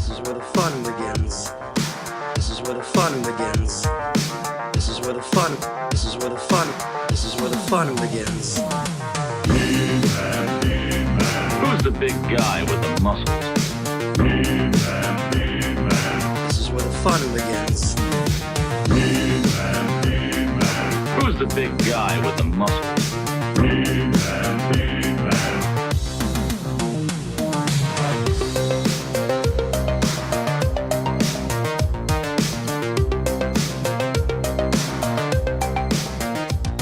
This is where the fun begins. This is where the fun begins. This is where the fun. This is where the fun. This is where the fun begins. Who's the big guy with the muscles? This is where the fun begins. Who's the big guy with the muscles?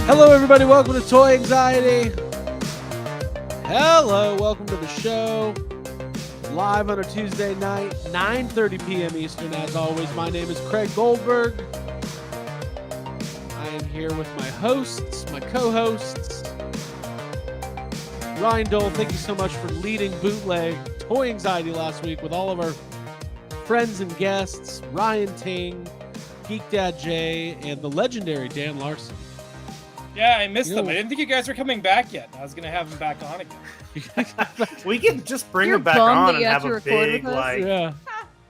Hello, everybody. Welcome to Toy Anxiety. Hello, welcome to the show. Live on a Tuesday night, 9:30 p.m. Eastern. As always, my name is Craig Goldberg. I am here with my hosts, my co-hosts. Ryan Dole, thank you so much for leading Bootleg Toy Anxiety last week with all of our friends and guests, Ryan Ting, Geek Dad Jay, and the legendary Dan Larson. Yeah, I missed them. I didn't think you guys were coming back yet. I was going to have them back on again. We can just bring You're them back bummed on that and you have have to a record big, with us? like, Yeah.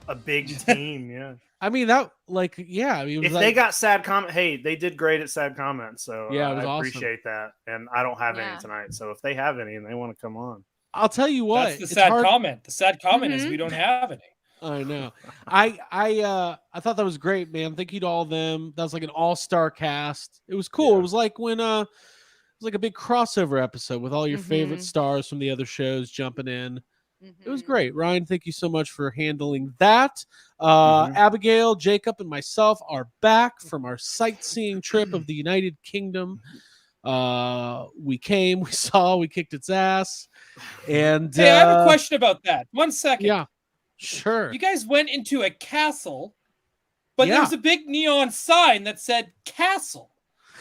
a big team, yeah. I mean, that, like, yeah. I mean, it was If like, they got sad comment, hey, they did great at sad comments, so Yeah, it was I awesome. appreciate that. And I don't have Yeah. any tonight, so if they have any and they want to come on. I'll tell you what. That's the it's sad hard- comment. The sad comment is Mhm. we don't have any. I know. I thought that was great, man. Thank you to all of them. That was like an all-star cast. It was cool. Yeah. It was like when it was like a big crossover episode with all your favorite Mhm. stars from the other shows jumping in. It was Mhm. great. Ryan, thank you so much for handling that. Mhm. Abigail, Jacob, and myself are back from our sightseeing trip of the United Kingdom. We came, we saw, we kicked its ass. And Hey, I have a question about that. 1 second. Yeah, sure. You guys went into a castle, but Yeah. there was a big neon sign that said castle.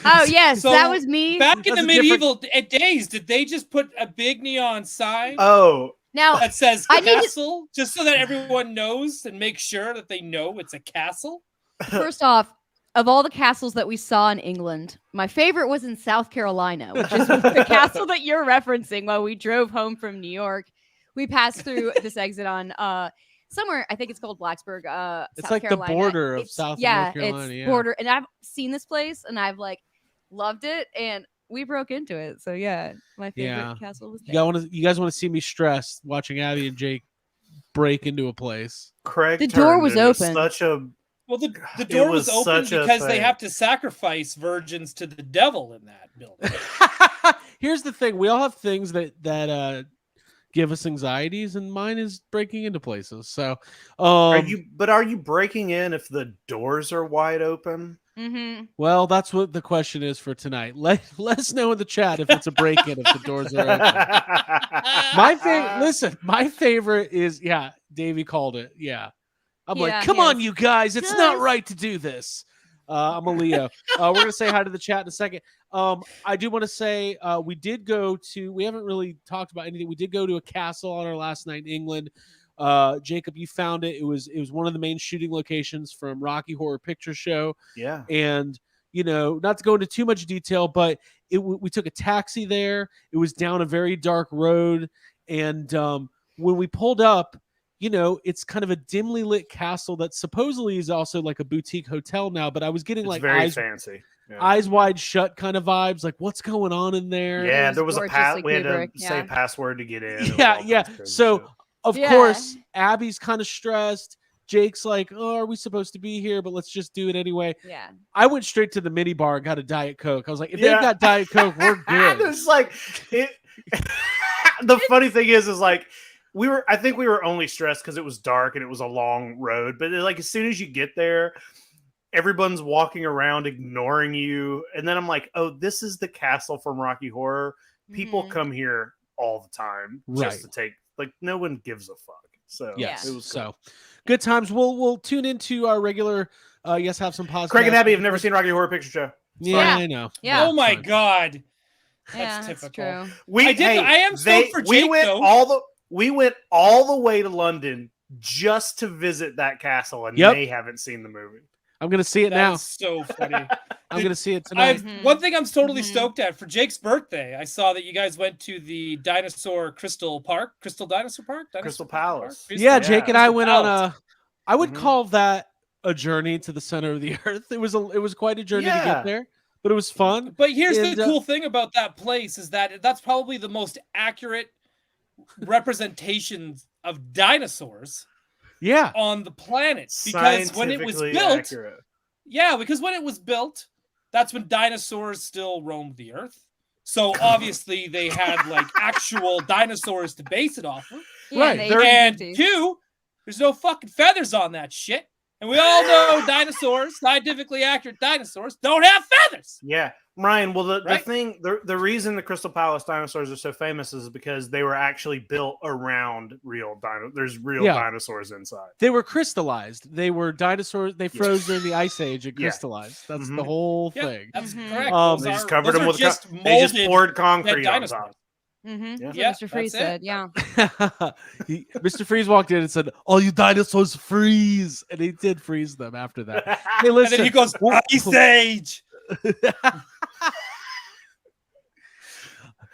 Oh yes, So, that was me. Back in That's the a different- medieval days, did they just put a big neon sign Oh, Now that says I need to- castle just so that everyone knows and make sure that they know it's a castle? first off, of all the castles that we saw in England, my favorite was in South Carolina, which is the castle that you're referencing. While we drove home from New York, we passed through this exit on somewhere. I think it's called Blacksburg. It's South like the Carolina. border of It's- South and yeah, North Carolina, it's yeah. border, and I've seen this place, and I've like loved it, and we broke into it. So yeah, my favorite Yeah. castle was You there. guys want to see me stressed watching Abby and Jake break into a place. Craig The door turned was into open. Such a Well, the It door was was open such a because they thing. have to sacrifice virgins to the devil in that building. Here's the thing: we all have things that give us anxieties, and mine is breaking into places. So, are you breaking in if the doors are wide open? Mm-hmm. well, that's what the question is for tonight. Let us know in the chat if it's a break-in if the doors are open. My favorite. Listen, my favorite is Davey called it. Yeah, I'm Yeah, like, come he on, is. you guys, it's not Yes. right to do this. I'm a Leo. We're gonna say hi to the chat in a second. I do want to say we did go to. We haven't really talked about anything. We did go to a castle on our last night in England. Jacob, you found it. It was one of the main shooting locations from Rocky Horror Picture Show. Yeah. And not to go into too much detail, but we took a taxi there. It was down a very dark road, and when we pulled up, it's kind of a dimly lit castle that supposedly is also like a boutique hotel now. But I was getting It's like very eyes fancy. Yeah. eyes wide shut kind of vibes, like what's going on in there? Yeah, was there was a gorgeously we had to Kubrick, say yeah. password to get in. and Yeah, all yeah. kinds of crazy So shit. of Yeah. course, Abby's kind of stressed. Jake's like, "Oh, are we supposed to be here? But let's just do it anyway." Yeah. I went straight to the mini bar and got a Diet Coke. I was like, if Yeah. they've got Diet Coke, we're good. It's like it. The funny thing is like I think we were only stressed because it was dark and it was a long road. But like as soon as you get there, everyone's walking around ignoring you, and then I'm like, oh, this is the castle from Rocky Horror. People Mhm. come here all the time Right. just to take. Like no one gives a fuck. So Yes. it was So good times. We'll tune into our regular Yes Have Some Podcast. Craig and Abby have never seen Rocky Horror Picture Show. Yeah, fine. I know. Yeah. Oh my Fine. God. Yeah, That's that's typical. true. I am stoked for we Jake, went though. we went all the way to London just to visit that castle, and Yep. they haven't seen the movie. I'm gonna see it now. That's so funny. I'm gonna see it tonight. One thing I'm totally Mhm. stoked at for Jake's birthday. I saw that you guys went to the Crystal Dinosaur Park, Crystal Palace. Yeah, Jake and I Crystal went on Palace. I would Mhm. call that a journey to the center of the earth. It was quite a journey to Yeah. get there, but it was fun. But here's And, the cool thing about that place is that that's probably the most accurate representation of dinosaurs Yeah, on the planet, because when it was Scientifically built, accurate. yeah, because when it was built, that's when dinosaurs still roamed the earth. So obviously they had like actual dinosaurs to base it off of. Yeah, Right, in the they're- And 1850s. two, there's no fucking feathers on that shit. And we all know dinosaurs, scientifically accurate dinosaurs, don't have feathers. Yeah, Ryan. Well, the Right? thing, the reason the Crystal Palace dinosaurs are so famous is because they were actually built around real dinosaurs. There's real Yeah. dinosaurs inside. they were crystallized. They were dinosaurs. They froze during the ice age and Yeah. crystallized. That's Mhm. the whole Yeah, thing. that's Mhm. correct. Um, They just covered those them are with just they just molded poured dead concrete on dinosaurs. top. Mm-hmm. Yeah. Yeah, Mr. Freeze that's it. said, yeah. Mr. Freeze walked in and said, "All you dinosaurs freeze," and he did freeze them after that. Hey, And listen. then he goes, Ice Age.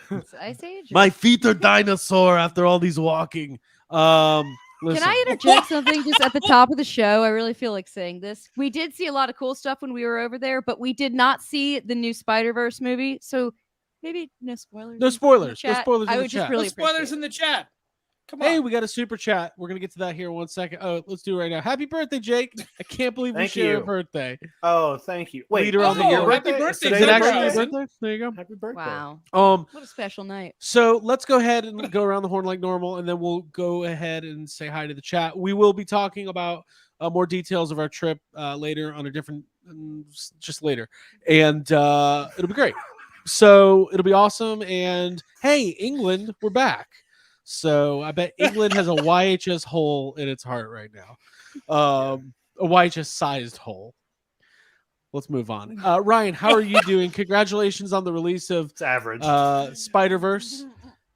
It's Ice Age. My feet are dinosaur after all these walking. Listen. Can I interject something just at the top of the show? I really feel like saying this. We did see a lot of cool stuff when we were over there, but we did not see the new Spider-Verse movie. So maybe no spoilers. No in the spoilers. No chat. spoilers in I the would just chat. really No spoilers appreciate in it. the chat. Come on. Hey, we got a super chat. We're gonna get to that here in 1 second. Oh, let's do it right now. Happy birthday, Jake! I can't believe we Thank share a you. birthday. Oh, thank you. Wait, Leader is of it the your year. Happy birthday, Is Is today it Zebra actually your Horizon. birthday? There you go. Happy birthday. Wow. What a special night. So let's go ahead and go around the horn like normal, and then we'll go ahead and say hi to the chat. We will be talking about more details of our trip later on a different, just later, and it'll be great. So it'll be awesome. And hey, England, we're back. So I bet England has a YHS hole in its heart right now, a YHS sized hole. Let's move on. Ryan, how are you doing? Congratulations on the release of It's average. Spider-Verse.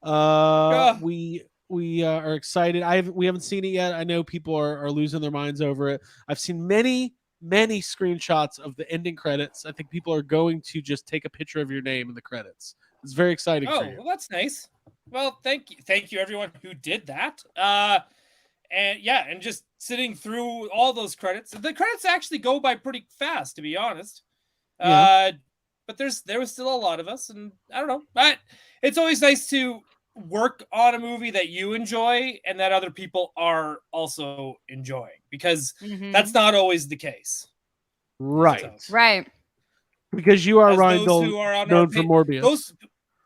Yeah. We are excited. We haven't seen it yet. I know people are losing their minds over it. I've seen many screenshots of the ending credits. I think people are going to just take a picture of your name in the credits. It's very exciting for Oh, you. well, that's nice. Well, thank you everyone who did that. And yeah, and just sitting through all those credits. The credits actually go by pretty fast, to be honest. Yeah. But there was still a lot of us, and I don't know. But it's always nice to work on a movie that you enjoy and that other people are also enjoying, because Mhm. that's not always the case. Right. So, Right. Because you are as Ryan those who Dole, are on known our for pa- Morbius. Those,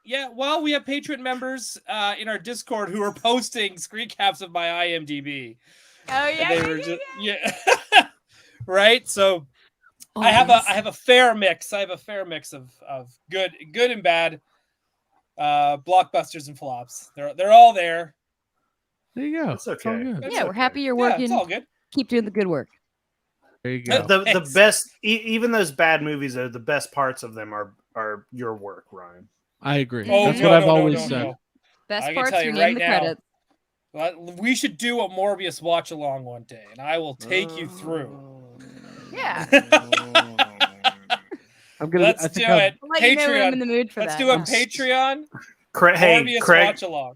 yeah, well, we have Patreon members in our Discord who are posting screen caps of my IMDb. Oh And yeah. they yeah, were yeah, just, yeah. Right. So yeah. I have Always. a fair mix. I have a fair mix of good and bad, blockbusters and flops. They're all there. There you go. It's It's all okay. good. It's Yeah, we're okay. happy you're Yeah, working. it's all good. Keep doing the good work. There you go. The Thanks. best, even those bad movies, though, the best parts of them are your work, Ryan. I agree. Oh, That's no, what I've always said. no. Best I can parts, tell you you name right the now. credits. Well, we should do a Morbius watch along one day, and I will take you through. Yeah. I'm gonna. Let's I think do I'm- it. I'll let you know when I'm in Patreon. the mood for Let's that. do a I'm s- Patreon Hey, Morbius Craig. watch along.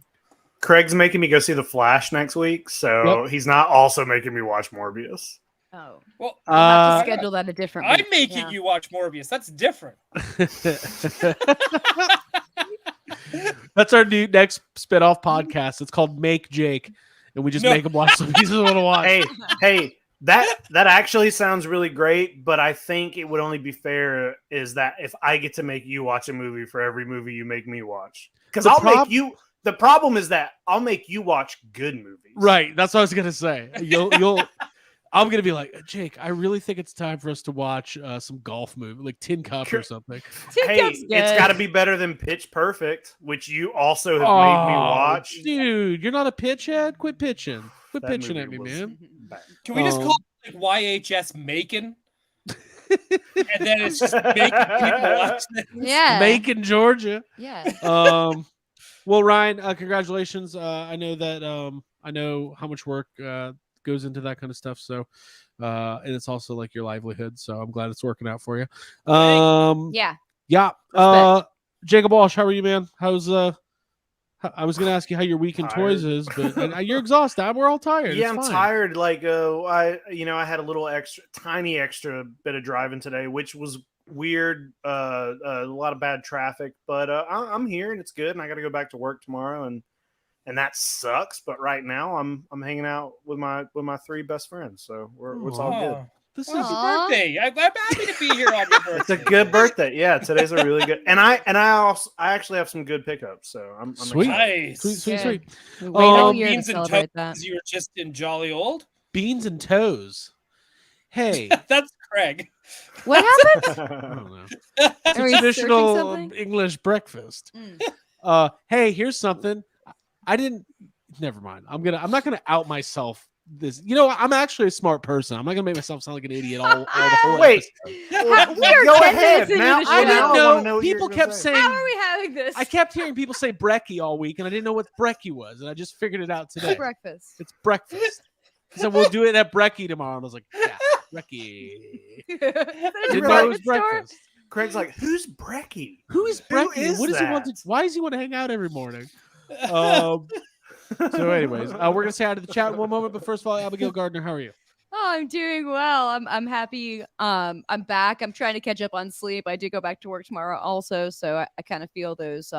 Craig's making me go see The Flash next week, so Yep. he's not also making me watch Morbius. Oh. Well, We'll have Uh, to schedule that a different I'm week. making Yeah. you watch Morbius. That's different. That's our new next spinoff podcast. It's called Make Jake, and we just No. make him watch something he doesn't want to watch. Hey, that actually sounds really great, but I think it would only be fair is that if I get to make you watch a movie for every movie you make me watch, because The I'll prob- make you. The problem is that I'll make you watch good movies. Right. That's what I was gonna say. You'll. I'm gonna be like, Jake, I really think it's time for us to watch some golf movie, like Tin Cup or something. Hey, Cup's it's good. got to be better than Pitch Perfect, which you also have made me watch. Dude, you're not a pitch head. Quit pitching. Quit That pitching at movie me, was man. bad. Can we just call it like YHS Macon? And then it's just making people watch this. Yeah. Macon, Georgia. Yeah. Well, Ryan, congratulations. I know that I know how much work goes into that kind of stuff. So, and it's also like your livelihood. So I'm glad it's working out for you. Yeah. Yeah. Respect. Jacob Walsh, how are you, man? How's I was gonna ask you how your week in toys Tired. is, but you're exhausted. We're all tired. Yeah, It's I'm fine. tired. Like, I had a little tiny extra bit of driving today, which was weird. A lot of bad traffic, but I'm here and it's good. And I got to go back to work tomorrow, and that sucks. But right now, I'm hanging out with my 3 best friends, so it's all good. Oh, This well, is it's your Aw. birthday. I'm happy to be here on your birthday. It's a good birthday. Yeah, today's a really good. And I actually have some good pickups, so I'm Sweet. excited. Nice. sweet, Good. sweet. We wait all Um, year to Beans and celebrate toast. that. You were just in jolly old. Beans and toes. Hey, That's Craig. What happened? I don't know. It's Are a we searching traditional something? English breakfast. Mm. Hey, here's something. I didn't. Never mind. I'm not gonna out myself. I'm actually a smart person. I'm not gonna make myself sound like an idiot all the whole Wait. episode. We are Go 10 ahead. minutes into Now, the I show. didn't now I know. wanna know what you People were gonna kept say. saying. How are we having this? I kept hearing people say brekkie all week, and I didn't know what brekkie was, and I just figured it out today. breakfast. It's breakfast. He said we'll do it at brekkie tomorrow, and I was like, yeah, brekkie. Didn't know it was breakfast. Craig's like, who's Brecky? Who is Who brekkie? is What does he want to? that? Why does he want to hang out every morning? So, anyways, we're gonna say hi to the chat in one moment. But first of all, Abigail Gardner, how are you? Oh, I'm doing well. I'm happy. I'm back. I'm trying to catch up on sleep. I do go back to work tomorrow also, so I kind of feel those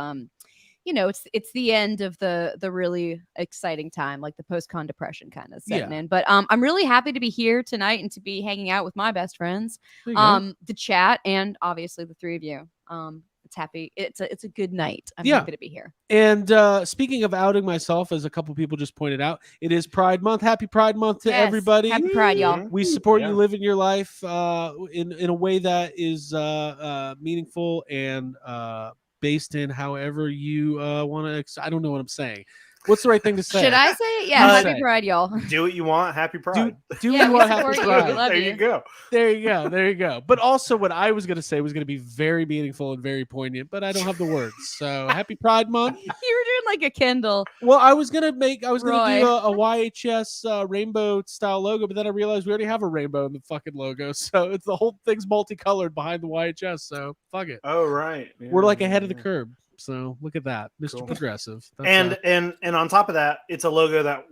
it's the end of the really exciting time, like the post-con depression kind of setting Yeah. in. But I'm really happy to be here tonight and to be hanging out with my best friends. There you go. The chat and obviously the 3 of you. It's happy. It's a good night. I'm Yeah. happy to be here. And speaking of outing myself, as a couple people just pointed out, it is Pride Month. Happy Pride Month to Yes. everybody. Happy Pride, y'all. We support Yeah. you living your life in a way that is meaningful and based in however you want to. I don't know what I'm saying. What's the right thing to say? Should I say it? Yeah, You happy say. Pride, y'all. Do what you want. Happy Pride. Do Yeah, you we want support happy you. We Pride? love there you. you go. There you go. There you go. But also, what I was going to say was going to be very meaningful and very poignant, but I don't have the words. So, happy Pride Month. You were doing like a Kindle. Well, I was going to do Roy. a YHS rainbow style logo, but then I realized we already have a rainbow in the fucking logo. So, it's the whole thing's multicolored behind the YHS. So, fuck it. Oh right. Yeah, We're like ahead of yeah. the curb. So, look at that. Mr. Cool. Progressive. That's, And on top of that, it's a logo that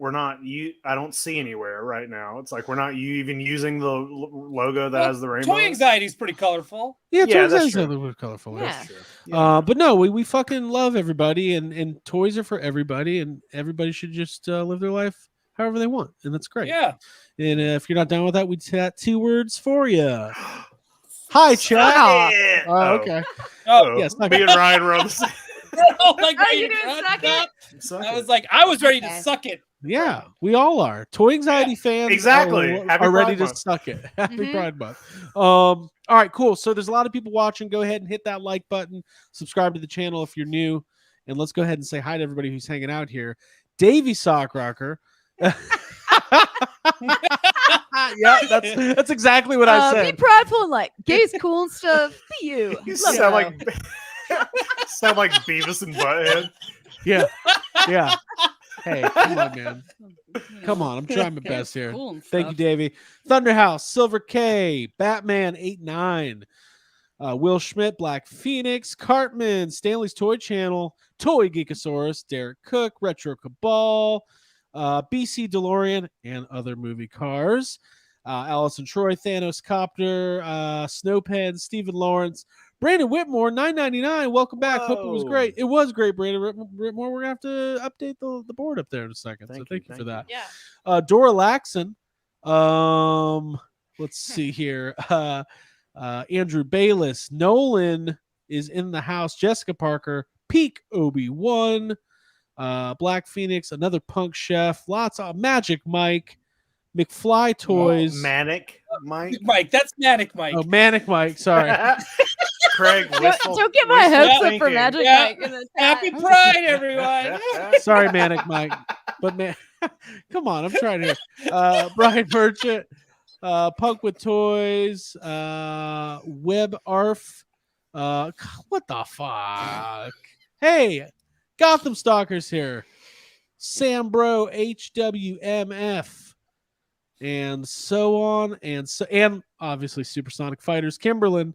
I don't see anywhere right now. It's like we're not even using the logo that has the rainbow. Toy anxiety is pretty colorful. yeah, Yeah, toys that's is true. a little colorful. Yeah. That's true. Yeah. But no, we fucking love everybody, and toys are for everybody, and everybody should just live their life however they want, and that's great. Yeah. And if you're not down with that, we chat 2 words for you. Hi, chat. Aw. Yeah. Oh, okay. Oh, Yes, Me and Ryan were on the same. like, Oh, you ready to doing cut suck it? that? I was like, I was ready to Okay. suck it. Yeah, we all are. Toy anxiety fans exactly. Happy are ready Pride to Month. suck it. Happy Mhm. Pride Month. All right, cool. So there's a lot of people watching. Go ahead and hit that like button. Subscribe to the channel if you're new. And let's go ahead and say hi to everybody who's hanging out here. Davey Sock Rocker. Yeah, that's exactly what I Be said. prideful and like gays cool and stuff. Be you. You Love sound it, like sound like Beavis and Butthead. Yeah, yeah. Hey, come on, man. though. Come on, I'm trying my best here. Cool and Thank you, stuff. Davey. Thunderhouse, Silver K, Batman 89, Will Schmidt, Black Phoenix, Cartman, Stanley's Toy Channel, Toy Geekosaurus, Derek Cook, Retro Cabal, BC DeLorean, and other movie cars. Allison Troy, Thanos Copter, Snowpen, Stephen Lawrence, Brandon Whitmore, $9.99. Welcome back. Hope it was Whoa. great. It was great, Brandon Whitmore. We're gonna have to update the board up there in a second. So thank you for that. Yeah. Dora Laxon. Let's see here. Andrew Bayless. Nolan is in the house. Jessica Parker. Peak Obi-Wan. Black Phoenix. Another Punk Chef. Lots of Magic Mike. McFly Toys. Manic Mike. Mike, that's Manic Mike. Oh, Manic Mike. Sorry. Craig. Don't get my wishful hopes up for thinking. Magic Yeah. Mike in the chat. Happy Pride, everyone. Sorry, Manic Mike. But man, come on. I'm trying to. Brian Merchant. Punk with Toys. Web Arf. What the fuck? Hey, Gotham Stalkers here. Sam Bro HWMF. and so on, and obviously Supersonic Fighters, Kimberlyn.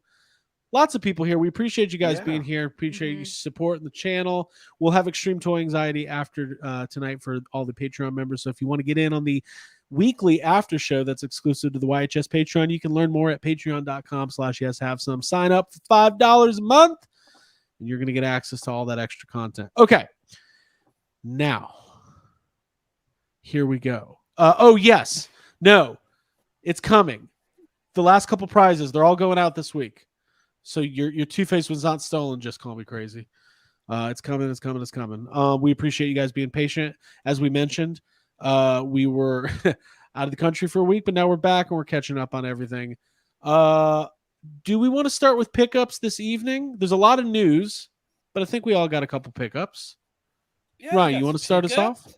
Lots of people here. We appreciate you guys Yeah. being here. Appreciate you Mhm. supporting the channel. We'll have Extreme Toy Anxiety after tonight for all the Patreon members. So if you want to get in on the weekly after show that's exclusive to the YHS Patreon, you can learn more at patreon.com/yeshavesome. Sign up for $5 a month, and you're going to get access to all that extra content. Okay. Now, here we go. Oh, yes. No, it's coming. The last couple prizes, they're all going out this week. So your Two-Face was not stolen. Just call me crazy. It's coming. It's coming. It's coming. We appreciate you guys being patient. As we mentioned, we were out of the country for a week, but now we're back and we're catching up on everything. Do we want to start with pickups this evening? There's a lot of news, but I think we all got a couple pickups. Yeah, Ryan, got you want to some start us pickup. off?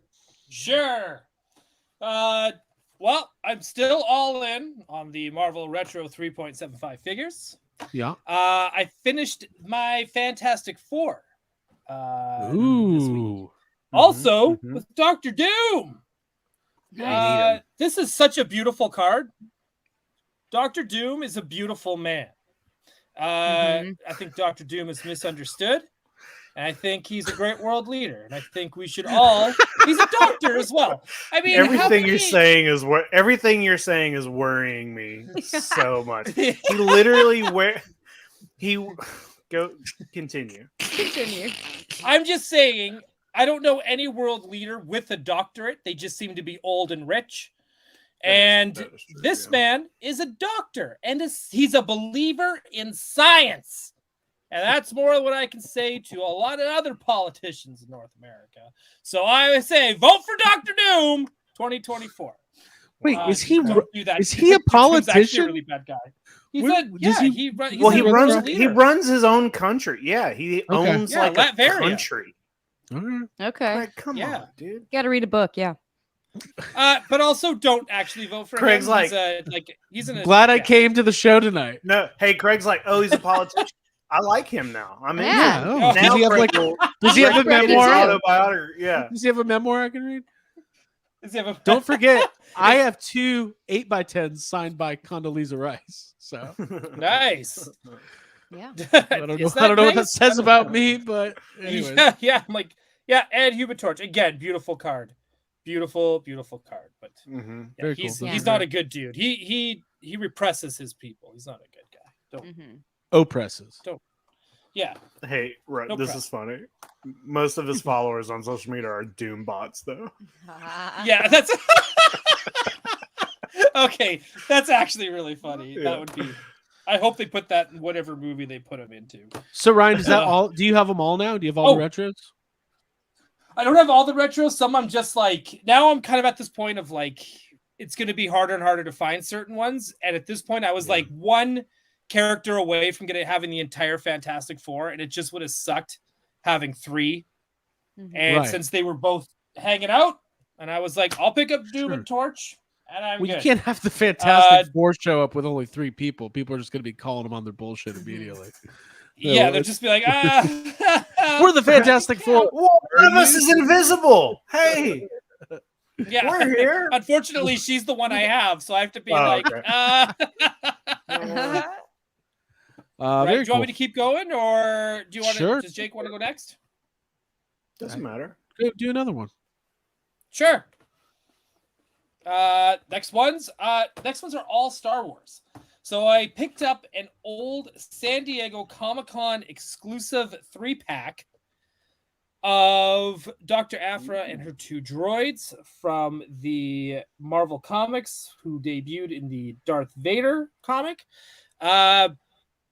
Sure. Well, I'm still all in on the Marvel Retro 3.75 figures. Yeah. I finished my Fantastic Four. This week. Ooh. Also, mhm. with Doctor Doom. Nice. This is such a beautiful card. Doctor Doom is a beautiful man. I think Doctor Doom is misunderstood. And I think he's a great world leader. And I think we should all. He's a doctor as well. I mean, Everything you're saying is worrying me so much. He literally go continue. Continue. I'm just saying, I don't know any world leader with a doctorate. They just seem to be old and rich. And That is true, this yeah. man is a doctor, and he's a believer in science. And that's more what I can say to a lot of other politicians in North America. So I say, vote for Dr. Doom 2024. Wait, is he don't do that. is he a Doom's actually politician? a really bad guy. He's Where- a, does yeah, he- he run, he's Well, a he world runs leader. his own country. Yeah, he owns Yeah, like a Latveria. country. All right. Okay. Like, come Yeah. on, dude. Got to read a book. Yeah. But also don't actually vote for Craig's him. like- He's in a, Glad I yeah. came to the show tonight. No, hey, Craig's like, oh, he's a politician. I like him now. I'm in. Yeah. Oh, Now does he have like? Does he have a Craig Reddit's memoir? autobiography. Yeah. Does he have a memoir I can read? Does he have a- Don't forget, I have 2 8x10s signed by Condoleezza Rice. So Nice. Yeah. I don't know. I don't know what that says about me, but anyway. Yeah. I'm like, yeah, and Human Torch again. Beautiful card, beautiful card. But Mm-hmm. yeah, Very cool. he's Those he's are not great. a good dude. He represses his people. He's not a good guy. Don't. Mhm. Oppresses. Yeah. Hey, right. No this problem. is funny. Most of his followers on social media are Doom bots, though. Yeah, that's okay. That's actually really funny. Yeah. That would be. I hope they put that in whatever movie they put him into. So Ryan, is that all? Do you have them all now? Do you have all the Oh. retros? I don't have all the retros. Some I'm just like now. I'm kind of at this point of like it's going to be harder and harder to find certain ones. And at this point, I was like one character away from having the entire Fantastic Four, and it just would have sucked having 3. Mhm. And Right. since they were both hanging out, and I was like, I'll pick up Doom Sure. and Torch, and I'm Well, you good. can't have the Fantastic Four show up with only 3 people. People are just going to be calling them on their bullshit immediately. Yeah, No, they'll just be like, We're the Fantastic Four. One of us is invisible. Hey, yeah. we're here. Unfortunately, she's the one I have, so I have to be Oh, like, okay. right, Very do you want me cool. to keep going, or do you want Sure. to? Does Jake want to go next? Doesn't matter. Go do another one. Sure. Next ones are all Star Wars. So I picked up an old San Diego Comic-Con exclusive 3-pack of Dr. Aphra and her 2 droids from the Marvel Comics, who debuted in the Darth Vader comic.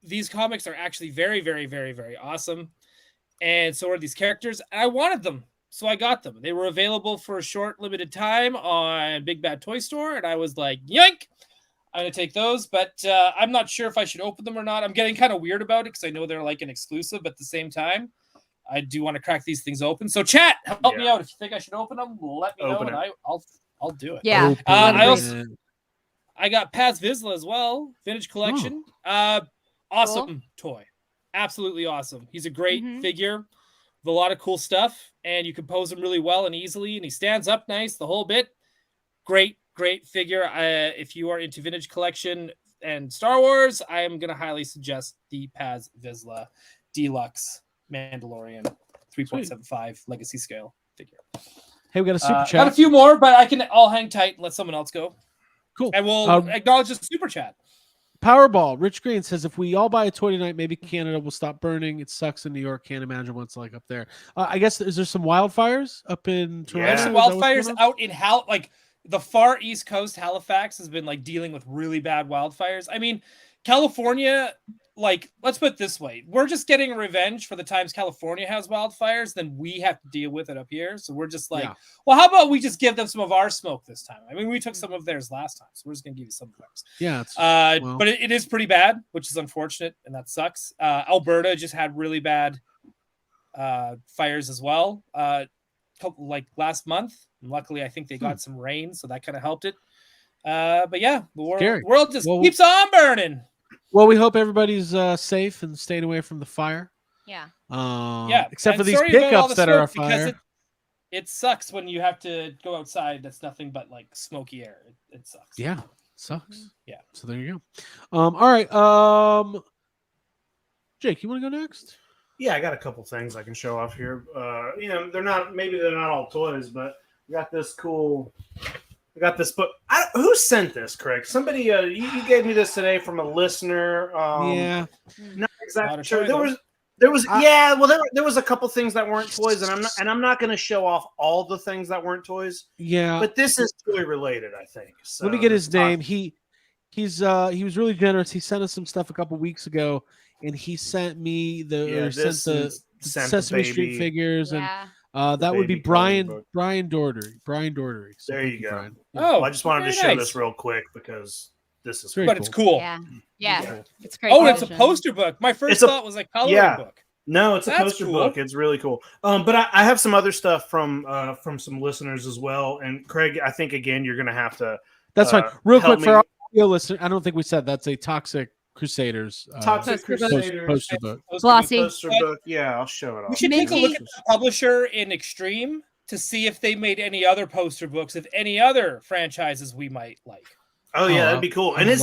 These comics are actually very, very, very, very awesome. And so are these characters. And I wanted them, so I got them. They were available for a short, limited time on Big Bad Toy Store. And I was like, yoink! I'm going to take those. But I'm not sure if I should open them or not. I'm getting kind of weird about it because I know they're like an exclusive. But at the same time, I do want to crack these things open. So chat, help me out. If you think I should open them, let me Open know, it. and I'll do it. Yeah. Open I it. also- I got Paz Vizsla as well, vintage collection. Awesome toy, absolutely awesome. He's a great Mhm. figure with a lot of cool stuff, and you can pose him really well and easily, and he stands up nice the whole bit. Great great figure. If you are into vintage collection and Star Wars, I am going to highly suggest the Paz Vizsla Deluxe Mandalorian 3.75 legacy scale figure. Hey, we got a super chat. Got a few more, but I can all hang tight and let someone else go. Cool. And we'll acknowledge the super chat. Powerball. Rich Green says, if we all buy a toy tonight, maybe Canada will stop burning. It sucks in New York. Can't imagine what it's like up there. I guess, is there some wildfires up in Toronto? There's some Is that what's wildfires going on? out in like the far east coast. Halifax has been like dealing with really bad wildfires. I mean, California, like, let's put it this way. We're just getting revenge for the times California has wildfires, then we have to deal with it up here. So we're just like, well, how about we just give them some of our smoke this time? I mean, we took some of theirs last time, so we're just going to give you some of theirs. Yeah. But it is pretty bad, which is unfortunate, and that sucks. Alberta just had really bad fires as well, like last month. And luckily, I think they got some rain, so that kind of helped it. But yeah, the world just keeps on burning. Well, we hope everybody's safe and staying away from the fire. Yeah. Except for these pickups that are on fire. It sucks when you have to go outside. That's nothing but like smoky air. It sucks. Yeah, it sucks. Yeah. So there you go. All right. Jake, you want to go next? Yeah, I got a couple things I can show off here. They're not all toys, but we got this cool. I got this book. Who sent this, Craig? Somebody, you gave me this today from a listener. Not exactly sure. There was a couple things that weren't toys, and I'm not going to show off all the things that weren't toys. Yeah, but this is toy related, I think. So let me get his name. He was really generous. He sent us some stuff a couple weeks ago, and he sent me the Sesame Street figures and. That would be Brian Doherty. So there you go. Brian. Oh, I just wanted to show this real quick because this is cool. But it's cool. Yeah. It's great. Oh, it's a poster book. My first thought was a coloring book. No, it's a poster book. It's really cool. But I have some other stuff from some listeners as well. And Craig, I think again you're gonna have to. That's fine. Real quick for our audio listener, I don't think we said that's a Toxic Crusaders poster book. Glossy poster book. Yeah, I'll show it off. We should take a look at the publisher in Extreme to see if they made any other poster books of any other franchises we might like. Oh yeah, that'd be cool. And this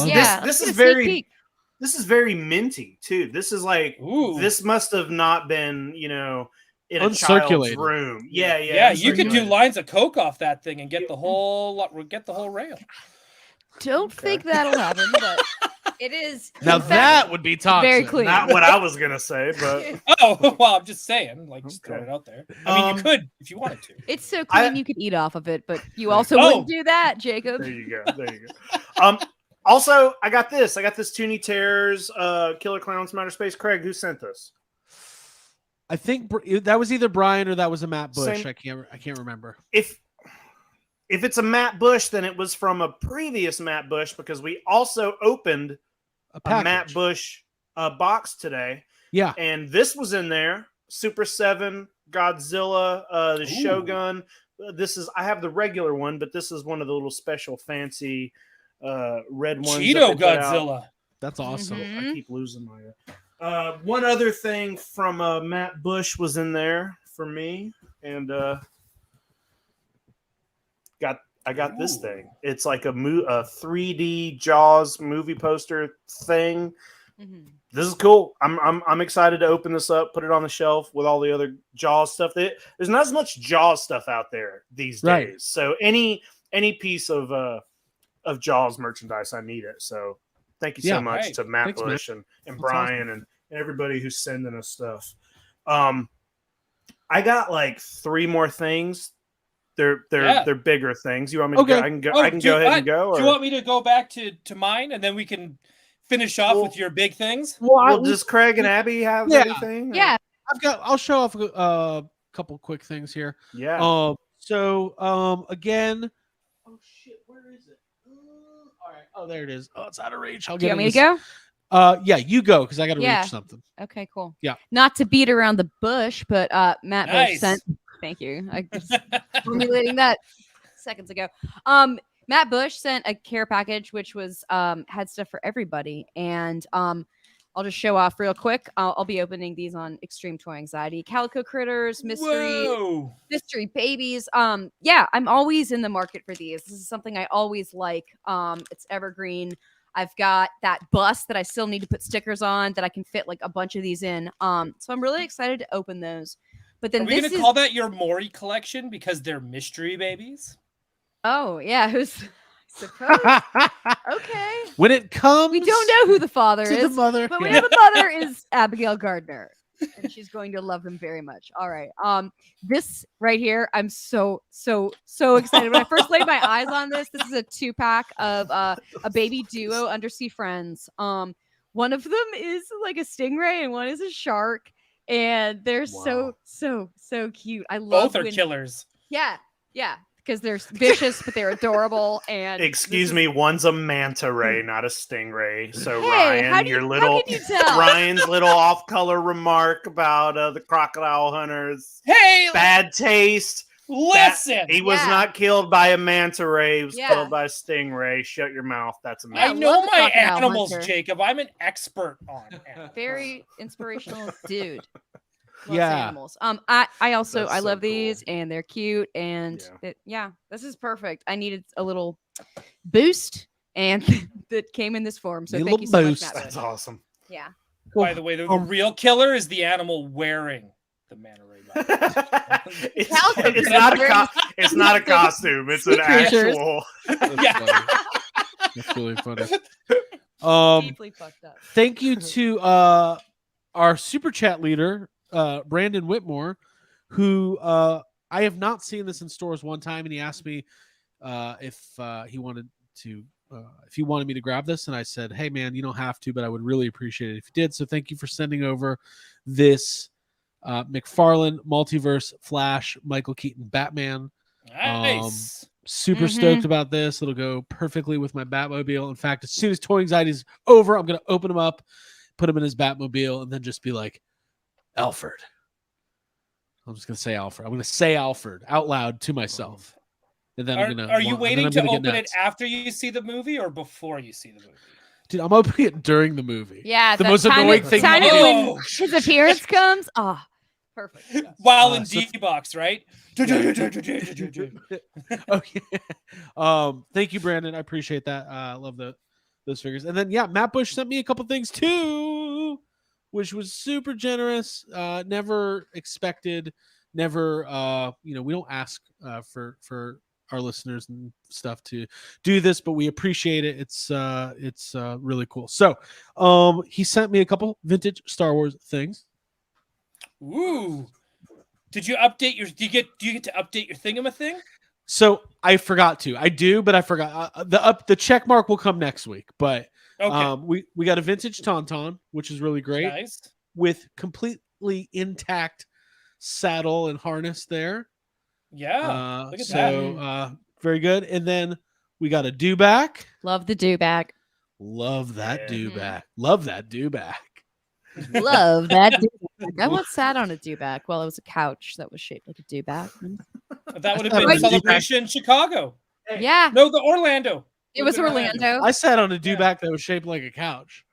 is very minty too. This is like this must have not been, in a child's room. Yeah. You could do lines of Coke off that thing and get the whole rail. Don't think that'll happen, but it is. Now that would be toxic. Very clean. Not what I was gonna say, but I'm just saying, just throwing it out there. I mean, you could if you wanted to. It's so clean you could eat off of it, but you also wouldn't do that, Jacob. There you go. Also, I got this. Toonie Terrors, Killer Clowns from Outer Space. Craig, who sent this? I think that was either Brian or that was a Matt Bush. I can't remember. If it's a Matt Bush, then it was from a previous Matt Bush because we also opened a Matt Bush box today. Yeah. And this was in there. Super 7, Godzilla, the Shogun. I have the regular one, but this is one of the little special fancy red ones. Cheeto Godzilla. That's awesome. Mm-hmm. I keep losing my... one other thing from Matt Bush was in there for me. And... I got this thing. It's like a 3D Jaws movie poster thing. Mm-hmm. This is cool. I'm excited to open this up, put it on the shelf with all the other Jaws stuff. There's not as much Jaws stuff out there these days. So any piece of Jaws merchandise, I need it. So thank you so much to Matt Bush and Brian and everybody who's sending us stuff. I got like 3 more things. They're bigger things. You want me to go? I can go. I can go ahead and go. Do you want me to go back to mine and then we can finish off with your big things? Well, does Craig and Abby have anything? Yeah, I'll show off a couple quick things here. Yeah. Again. Oh shit! Where is it? All right. Oh, there it is. Oh, it's out of reach. Do you want me to go? Yeah, you go because I got to reach something. Okay, cool. Yeah. Not to beat around the bush, but Matt Bush sent. Thank you. I was formulating that seconds ago. Matt Bush sent a care package, which was had stuff for everybody, and I'll just show off real quick. I'll be opening these on Extreme Toy Anxiety. Calico Critters, Whoa. mystery babies. Yeah, I'm always in the market for these. This is something I always like. It's evergreen. I've got that bus that I still need to put stickers on that I can fit like a bunch of these in. So I'm really excited to open those. But then Are we this going to is call that your Maury collection because they're mystery babies? oh yeah, who's suppose okay. When it comes, We don't know who the father to is, the mother. but we Yeah. know the mother is Abigail Gardner, and she's going to love them very much. All right, this right here, I'm so excited. When I first laid my eyes on this, this is a 2-pack of a baby duo undersea friends. One of them is like a stingray, and one is a shark, and they're Wow. so cute. I love Both are when- killers. Yeah, because they're vicious, but they're adorable. And Excuse me, one's a manta ray, not a stingray. So Hey, how Ryan, do your you- how little can you tell? Ryan's little off-color remark about the crocodile hunters, Hey, bad taste. listen. He was Yeah. not killed by a manta ray. He was Yeah. killed by a stingray. Shut your mouth. That's a Yeah, I manta. know love the my crocodile animals, hunter. Jacob. I'm an expert on animals. Very inspirational dude. Loves Yeah. animals. I also That's I so love cool. these, and they're cute, and Yeah. this is perfect. I needed a little boost, and that came in this form. So Need a thank you little so boost. much, That's Matt. awesome. Yeah. By the way, the real killer is the animal wearing the manta ray body. It's not a costume. It's an Sea creatures. actual. That's Yeah. funny. That's really funny. Deeply fucked up. Thank you to our super chat leader, Brandon Whitmore, who I have not seen this in stores one time, and he asked me if he wanted me to grab this, and I said, "Hey, man, you don't have to, but I would really appreciate it if you did." So thank you for sending over this McFarlane Multiverse Flash Michael Keaton Batman. Nice. Super Mhm. stoked about this. It'll go perfectly with my Batmobile. In fact, as soon as Toy Anxiety is over, I'm going to open him up, put him in his Batmobile, and then just be like, Alfred. I'm just going to say Alfred. I'm going to say Alfred out loud to myself. And then I'm going to. Are you waiting to open it after you see the movie or before you see the movie? Dude, I'm opening it during the movie. Yeah. The that most time annoying it- thing time ever. it when Oh, his appearance comes. Ah, perfect. While in so- D-Box, right? Okay. Thank you, Brandon. I appreciate that. I love those figures. And then Matt Bush sent me a couple things too, which was super generous. Never expected. Never. We don't ask for our listeners and stuff to do this, but we appreciate it. It's really cool. So, he sent me a couple vintage Star Wars things. Ooh. Did you update your? Do you get to update your thingamathing? So I forgot to. I do, but I forgot. The check mark will come next week. But Okay. we got a vintage Tauntaun, which is really great, Nice. with completely intact saddle and harness there. Yeah. Look at so very good. And then we got a dewback. Love the dewback. Love that Yeah. dewback. Love that dewback. Love that dewback. I once sat on a dewback. Well, it was a couch that was shaped like a dewback. That would have Right. been Celebration in Chicago. Yeah, No, the Orlando. it was Would've been Orlando. I sat on a dewback that was shaped like a couch.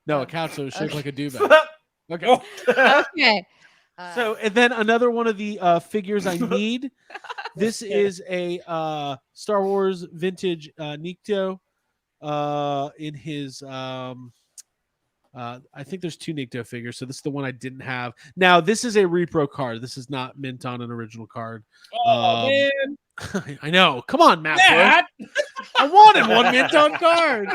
No, a couch that was shaped Okay. like a dewback. Okay. Oh, Okay. So, and then another one of the figures I need. This is a Star Wars vintage Nikto in his. I think there's 2 Nikto figures, so this is the one I didn't have. Now, this is a repro card. This is not mint on an original card. oh man. I know. Come on, Matt. Bush. Matt. I wanted one mint on card.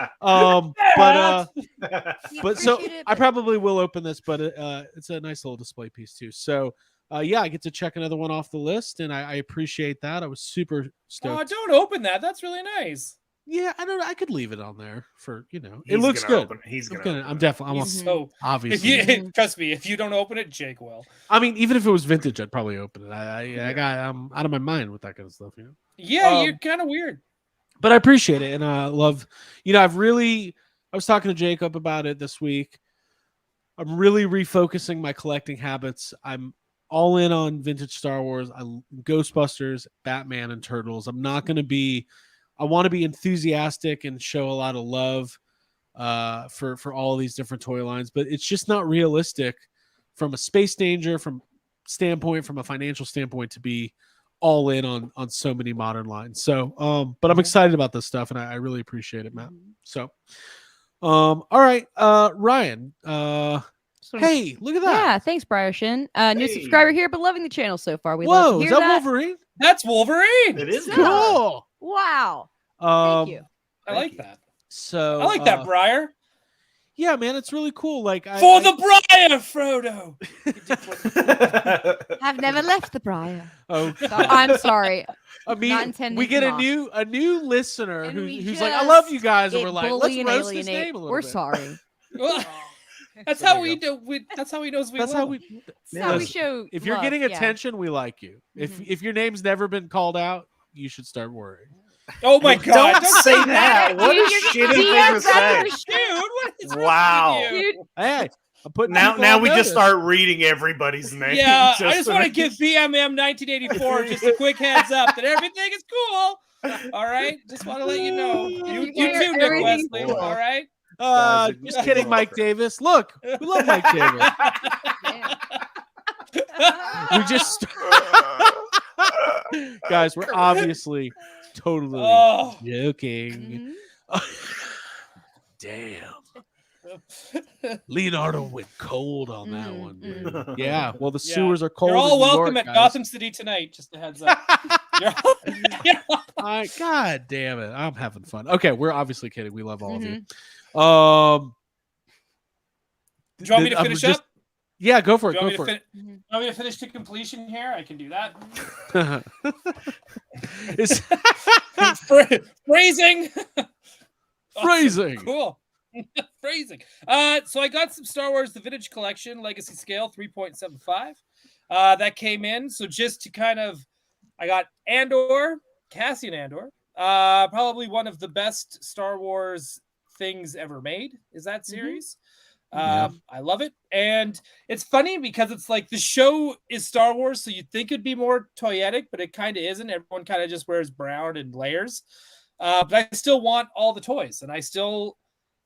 But so appreciate it, I but- probably will open this, but it's a nice little display piece too. So I get to check another one off the list, and I appreciate that. I was super Oh, stoked. don't open that. That's really nice. Yeah, I don't know. I could leave it on there for it He's looks gonna good. open it. He's I'm gonna. gonna- open I'm it. definitely. I'm He's Mhm. so if obviously. you trust me, if you don't open it, Jake will. I mean, even if it was vintage, I'd probably open it. I'm out of my mind with that kind of stuff, Yeah, you're kind of weird. But I appreciate it, and I love. I was talking to Jacob about it this week. I'm really refocusing my collecting habits. I'm all in on vintage Star Wars. Ghostbusters, Batman, and Turtles. I'm not going to be. I want to be enthusiastic and show a lot of love for all these different toy lines, but it's just not realistic from a space danger from a financial standpoint to be all in on so many modern lines. So but I'm excited about this stuff and I really appreciate it, Matt. So all right, Ryan, hey, look at that. Yeah, thanks, Briarshin. New Hey. subscriber here, but loving the channel so far. We Whoa, love to is hear that Wolverine? That's Wolverine. It is So- Cool. Wow. Thank you. I like that. So I like that, Briar. Yeah, man, it's really cool. Like For the Briar, Frodo. I've never left the Briar. oh, So- I'm sorry. I Not mean, intending we get to a mock. new listener And we who's like, I love you guys, and It we're like, let's bully and roast his alienate. name a little We're bit. sorry. Well, that's So how there we you do. That's how he knows we. That's love how him. we. That's how we Listen, show. if you're love, getting yeah. attention, we like you. Mhm. If your name's never been called out, you should start worrying. Oh my God! Don't say that. What a Dude, shitty you're thing to DMs after say. the Dude, what is wrong Wow. with you? Dude, Hey, I'm putting Now people on we just notice. start reading everybody's name. Yeah, I just to want to make- give BMM 1984 just a quick heads up that everything is cool. All right, just want to let you know. You Yeah, too, Nick everything's Wesley. cool. All right. Guys, Just kidding, Mike Davis. Look, we love Mike Davis. damn. We just guys, we're obviously totally Oh. joking. Mhm. Damn. Leonardo went cold on that Mhm, one, dude. mhm. Yeah, well, the Yeah. sewers are cold. You're all in New welcome York, at guys. Gotham City tonight. Just a heads up. You're all- God damn it. I'm having fun. Okay, we're obviously kidding. We love all of you. Do you want me to I'm finish just- up? Yeah, go for Do it. you want Go me for to it. Mhm. you want me to finish to completion here? I can do that. It's Phrasing. phrasing. Cool. Phrasing. So I got some Star Wars The Vintage Collection Legacy Scale 3.75. That came in. So just to kind of, I got Andor, Cassian Andor. Probably one of the best Star Wars things ever made is that series. Yeah. I love it. And it's funny because it's like the show is Star Wars, so you'd think it'd be more toyetic, but it kind of isn't. Everyone kind of just wears brown and layers. But I still want all the toys, and I still.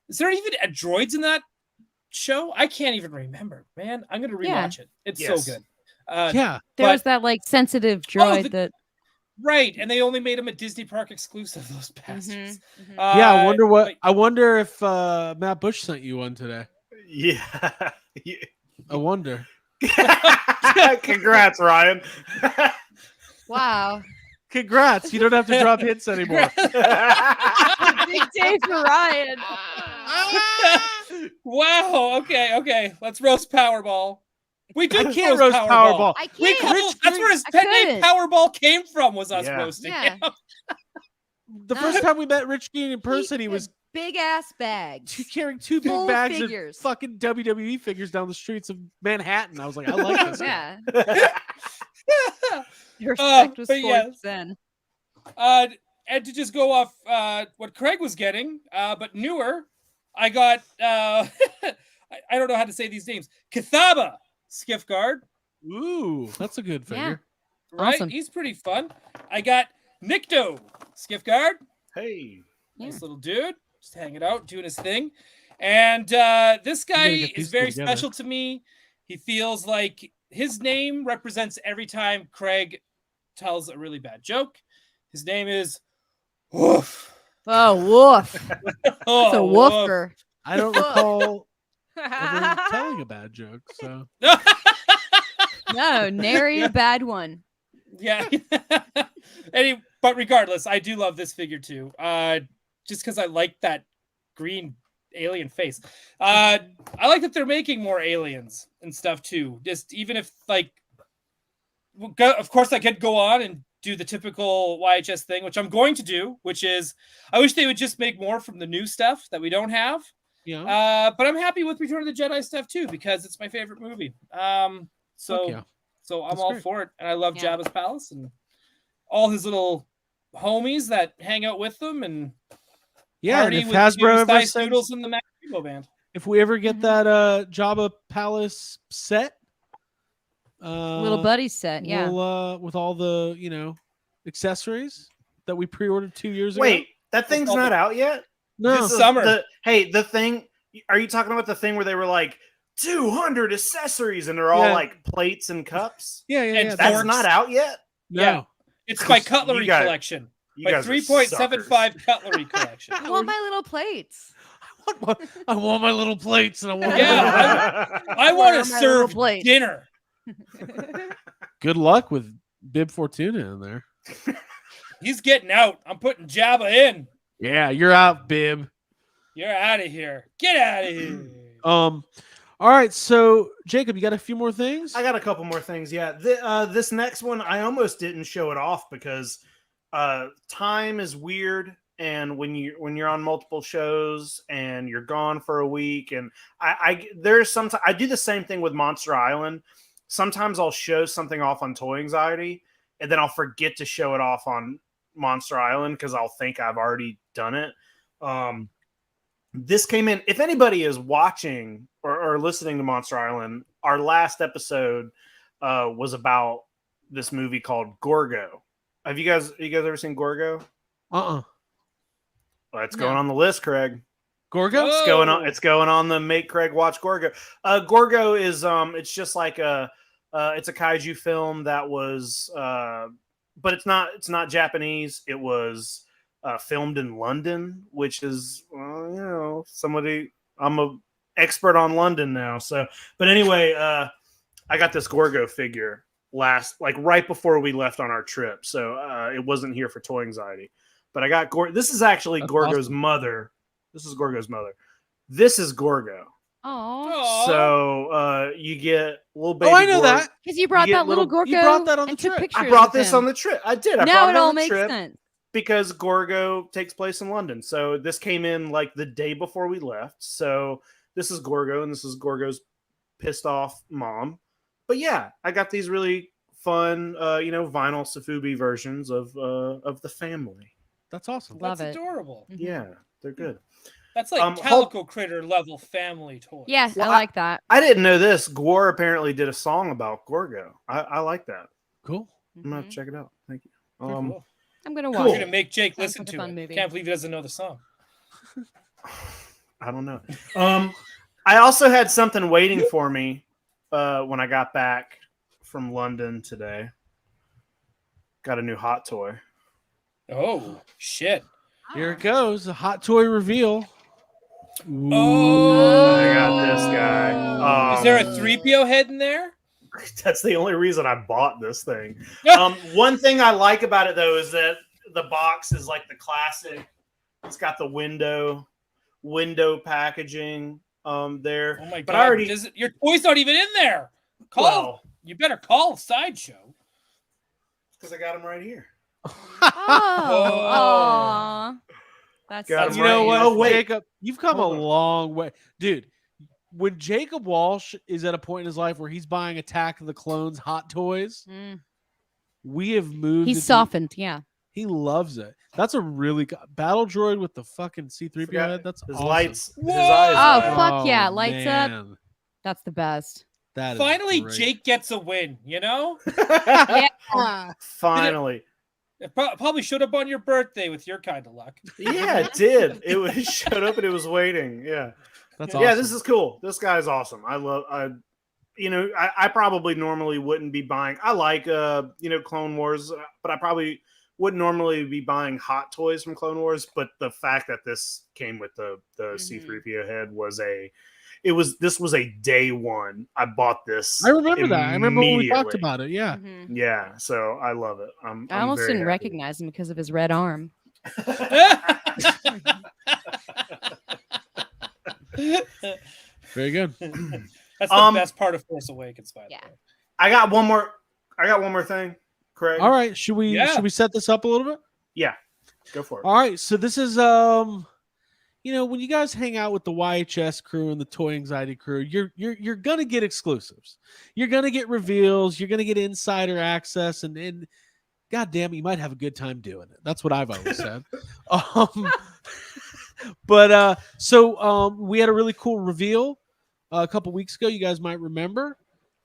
Is there even a droids in that show? I can't even remember, man. I'm gonna Yeah. rewatch it. It's Yes. so good. Yeah. There was But- that like sensitive droid that. Right, and they only made him a Disney Park exclusive. Those bastards. Mhm, mhm. Yeah, I wonder what but- I wonder if Matt Bush sent you one today. Yeah. I wonder. Congrats, Ryan. Wow. Congrats. You don't have to drop hints anymore. Big day for Ryan. Wow. Okay. Let's roast Powerball. We did I can't roast Powerball. I We can't. called, that's where his I pet name couldn't. Powerball came from. Was us Yeah. roasting Yeah. him. The first time we met Rich Keen in person, he was big ass bags. carrying two big Full bags figures. of fucking WWE figures down the streets of Manhattan. I was like, I like this. guy. Yeah. Your respect was but forged yes. then. And to just go off what Craig was getting, but newer, I got I don't know how to say these names. Cathaba Skiff Guard, Ooh, that's a good figure. right? Awesome. He's pretty fun. I got Nikto Skiff Guard, Hey. Yeah. nice little dude, just hanging out, doing his thing. And this guy gotta get is these very together. special to me. He feels like his name represents every time Craig tells a really bad joke. His name is Woof. Oh, woof. Oh, It's a woof. woofer. I don't recall ever telling a bad joke. So No, nary a bad one. Yeah. But regardless, I do love this figure too. Just because I like that green alien face. I like that they're making more aliens and stuff too. Just even if like, of course, I could go on and do the typical YHS thing, which I'm going to do. Which is, I wish they would just make more from the new stuff that we don't have. yeah, But I'm happy with Return of the Jedi stuff too because it's my favorite movie. So yeah. so I'm That's all great. for it, and I love Yeah. Jabba's palace and all his little homies that hang out with them and Yeah, and party if with Hasbro Juice ever Dice sends, Noodles and the Mac Rebo Band. if we ever get Mhm. that Jabba Palace set, Little buddy set. Yeah. we'll, with all the accessories that we pre-ordered 2 years ago. Wait, that thing's not out yet? No. This summer. The thing. Are you talking about the thing where they were like 200 accessories and they're all Yeah. like plates and cups? Yeah. And That's forks. not out yet. No. Yeah. It's by Cutlery You guys- Collection. You By guys are 3.75 Cutlery Collection. I want my little plates. I want my little plates and I want. Yeah, suckers. I Where want are to my serve little plates? dinner. Good luck with Bib Fortuna in there. He's getting out. I'm putting Jabba in. Yeah, you're out, Bib. You're out of here. Get out of here. All right. So Jacob, you got a few more things? I got a couple more things. Yeah, this next one I almost didn't show it off because time is weird, and when you're on multiple shows and you're gone for a week, and there's sometimes I do the same thing with Monster Island. Sometimes I'll show something off on Toy Anxiety, and then I'll forget to show it off on Monster Island because I'll think I've already done it. This came in. If anybody is watching or listening to Monster Island, our last episode was about this movie called Gorgo. Have you guys ever seen Gorgo? Well, It's No. going on the list, Craig. Gorgo? It's going on. It's going on the Make Craig Watch Gorgo. Gorgo is it's just like it's a kaiju film that was but it's not Japanese. It was filmed in London, which is somebody. I'm a expert on London now. So, but anyway, I got this Gorgo figure right before we left on our trip, so it wasn't here for Toy Anxiety. But I got This is actually That's Gorgo's awesome. mother. This is Gorgo's mother. This is Gorgo. Oh, So you get little baby. Oh, I know Gorgo. that. because you brought You get that little little- Gorgo you brought that on the and took trip. pictures. I brought of this him. on the trip. I did. I Now brought it all on the makes trip sense. because Gorgo takes place in London. So this came in like the day before we left. So this is Gorgo, and this is Gorgo's pissed off mom. But yeah, I got these really fun, vinyl Safubi versions of the family. That's awesome. Love That's it. adorable. Mhm. Yeah, they're good. That's like Hulk- Calico Critter level family toys. Yeah, Well, I like that. I didn't know this. Gwar apparently did a song about Gorgo. I like that. Cool. I'm gonna have Mhm. to check it out. Thank you. Very cool. I'm gonna cool. watch We're it. gonna make Jake Sounds listen like a to fun it. movie. Can't believe he doesn't know the song. I don't know. I also had something waiting for me when I got back from London today. Got a new hot toy. Oh shit! Here it goes. A hot toy reveal. Oh, I got this guy. is there a 3PO head in there? That's the only reason I bought this thing. One thing I like about it though is that the box is like the classic. It's got the window packaging there. Oh my god! But I already Your toy's not even in there. You better call Sideshow. because I got them right here. Oh, aw. That's Got so him You know right. what, Oh, wait. Jacob? You've come Hold a on. long way, dude. When Jacob Walsh is at a point in his life where he's buying Attack of the Clones hot toys, Mm. we have moved. He's into- softened. Yeah. He loves it. That's a really battle droid with the fucking C-3PO Forgot head. That's His awesome. lights. His Whoa! eyes. Oh, are- fuck yeah, lights up. man. That's the best. That is Finally, great. Jake gets a win. You know, Finally. it probably showed up on your birthday with your kind of luck. Yeah, it did. It was showed up and it was waiting. Yeah. That's Yeah, awesome. this is cool. This guy's awesome. I probably normally wouldn't be buying. I like Clone Wars, but I probably wouldn't normally be buying hot toys from Clone Wars. But the fact that this came with the C-3PO head this was a day one. I bought this. I remember that. I remember when we talked immediately. about it. Yeah. Mhm. Yeah, so I love it. I'm I almost very didn't happy. recognize him because of his red arm. Very good. That's the best part of Force Awakens, by the Yeah. way. I got one more thing, Craig. All right. Should we Yeah. set this up a little bit? Yeah, go for it. All right. So this is when you guys hang out with the YHS crew and the Toy Anxiety crew, you're gonna get exclusives. You're gonna get reveals. You're gonna get insider access, and God damn it, you might have a good time doing it. That's what I've always said. So we had a really cool reveal a couple weeks ago. You guys might remember.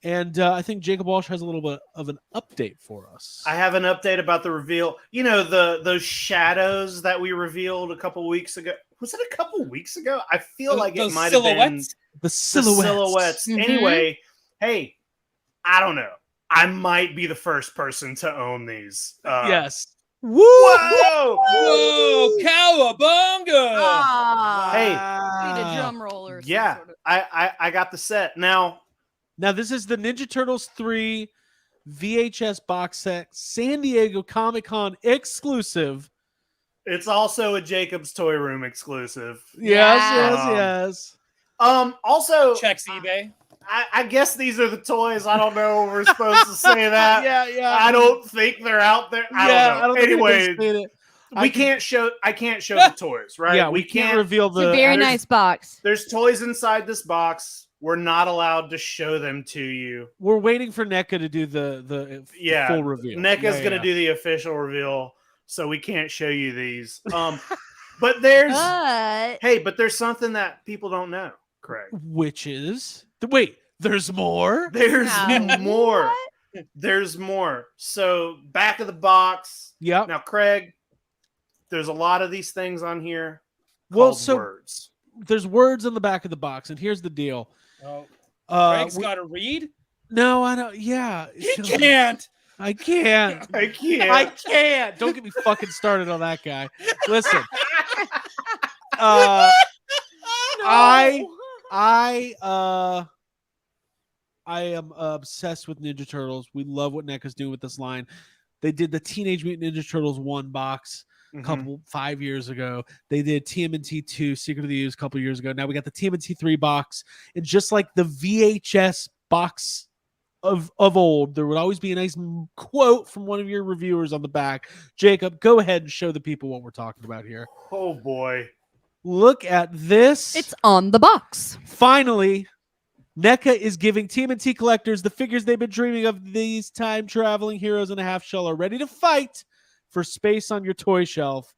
And I think Jacob Walsh has a little bit of an update for us. I have an update about the reveal. You know, those shadows that we revealed a couple weeks ago. Was it a couple weeks ago? I feel like it Those might have been silhouettes? the silhouettes. silhouettes. Mhm. Anyway, hey, I don't know. I might be the first person to own these. Yes. Whoa! Whoa, cowabunga! Ah, Hey, need a drum roll or some yeah, sort of. I got the set now. Now this is the Ninja Turtles 3 VHS box set, San Diego Comic-Con exclusive. It's also a Jacob's Toy Room exclusive. Yes. Also, Checks eBay. I guess these are the toys. I don't know if we're supposed to say that. Yeah. I don't think they're out there. I don't know. think Anyway, anybody's seen it. I can't show the toys, right? Yeah, we can't reveal It's a the. very there's- nice box. There's toys inside this box. We're not allowed to show them to you. We're waiting for NECA to do the Yeah, full reveal. NECA's Yeah, gonna yeah. do the official reveal, so we can't show you these. But there's But there's something that people don't know, Craig. Which is wait. There's more. There's Now, more. what? There's more. So back of the box. Yep. Now, Craig, there's a lot of these things on here. Well, Called so words. there's words on the back of the box, and here's the deal. Oh, Uh, Greg's got to read. no, I don't. Yeah, He can't. I can't. I can't. I can't. Don't get me fucking started on that guy. Listen, I am obsessed with Ninja Turtles. We love what NECA's doing with this line. They did the Teenage Mutant Ninja Turtles 1 box Mhm. 5 years ago. They did TMNT 2 Secret of the Ooze a couple years ago. Now we got the TMNT 3 box. And just like the VHS box of old, there would always be a nice quote from one of your reviewers on the back. Jacob, go ahead and show the people what we're talking about here. Oh boy. Look at this. It's on the box. Finally, NECA is giving TMNT collectors the figures they've been dreaming of. These time-traveling heroes in a half shell are ready to fight for space on your toy shelf.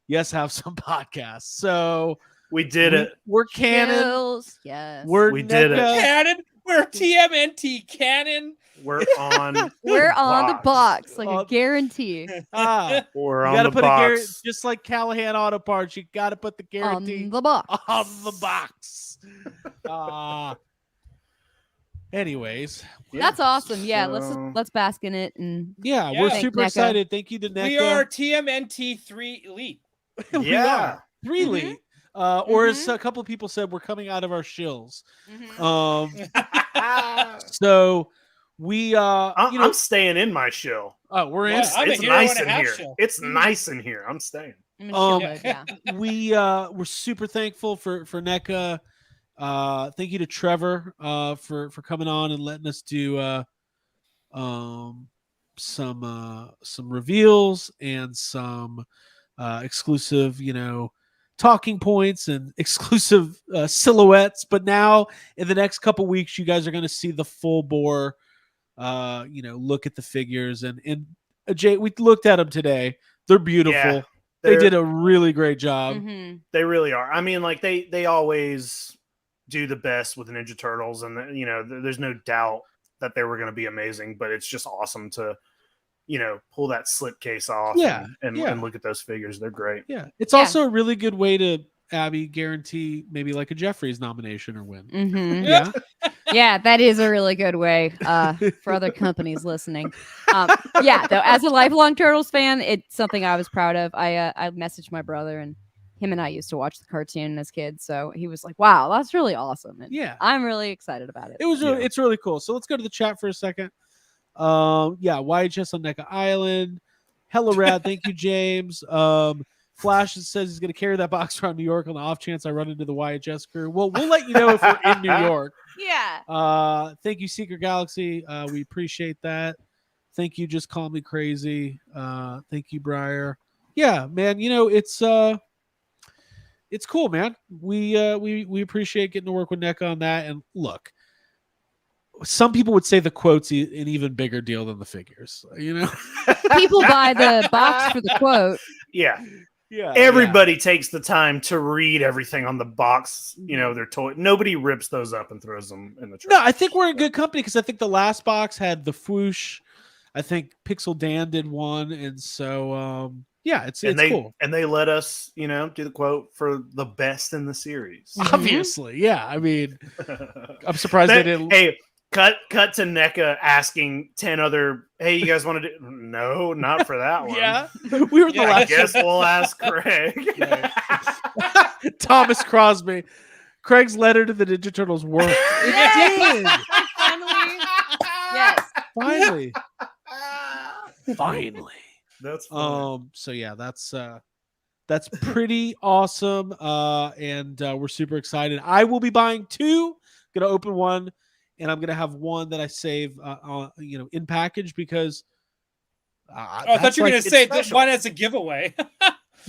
Yes, have some podcasts. So We did it. We're canon. Chills. Yes. We're We did it. NECA. Canon. We're TMNT canon. We're on. We're on the box like Uh, a guarantee. Ah, We're you on gotta the put a guarantee, box. just like Callahan Auto Parts. You gotta put the guarantee On the box. on the box. Anyways, That's awesome. Yeah, So- let's bask in it and yeah, Yeah. we're Thank super NECA. excited. Thank you to NECA. We are TMNT 3 Elite. We Yeah. are. Really. Or as a couple of people said, we're coming out of our shills. So we I'm staying in my shill. we're in. Yeah, I'm a It's hero nice and a in half here. shill. It's nice in here. I'm staying. I'm in Um, chill mode, yeah. We're super thankful for NECA. Thank you to Trevor for coming on and letting us do some reveals and some exclusive, talking points and exclusive silhouettes. But now in the next couple weeks, you guys are going to see the full bore look at the figures and Jay, we looked at them today. They're beautiful. Yeah, They they're- did a really great job. Mhm. They really are. I mean, like they always do the best with the Ninja Turtles, and there's no doubt that they were going to be amazing. But it's just awesome to, pull that slipcase off. Yeah, and yeah. look at those figures. They're great. Yeah. It's Yeah. also a really good way to, Abby, guarantee maybe like a Jeffries nomination or win. Mhm. Yeah. Yeah, that is a really good way for other companies listening. Yeah, though, as a lifelong Turtles fan, it's something I was proud of. I messaged my brother, and him and I used to watch the cartoon as kids, so he was like, "Wow, that's really awesome!" And Yeah. I'm really excited about it. It was Yeah. it's really cool. So let's go to the chat for a second. YHS on NECA Island. Hella rad. Thank you, James. Flash says he's gonna carry that box around New York on the off chance I run into the YHS crew. Well, we'll let you know if we're in New York. Yeah. Thank you, Secret Galaxy. We appreciate that. Thank you, Just Call Me Crazy. Thank you, Briar. Yeah, man, it's cool, man. We appreciate getting to work with NECA on that. And look, some people would say the quote's an even bigger deal than the figures. People buy the box for the quote. Yeah. Yeah. Everybody takes the time to read everything on the box. You know, their toy. Nobody rips those up and throws them in the trash. No, I think we're in good company because I think the last box had the Fwoosh. I think Pixel Dan did one, and so yeah, it's cool. And they let us, you know, do the quote for the best in the series. Obviously, yeah. I mean, I'm surprised they didn't. Hey, cut to NECA asking 10 other. Hey, you guys want to do? No, not for that one. Yeah, we were the I last. guess we'll ask Craig. Thomas Crosby. Craig's letter to the Ninja Turtles worked. It did. Finally. Yes. Finally. Finally. That's funny. So yeah, that's pretty awesome. And we're super excited. I will be buying 2. Gonna open one, and I'm gonna have one that I save you know, in package because I thought you were like, gonna say it's this special. one as a giveaway.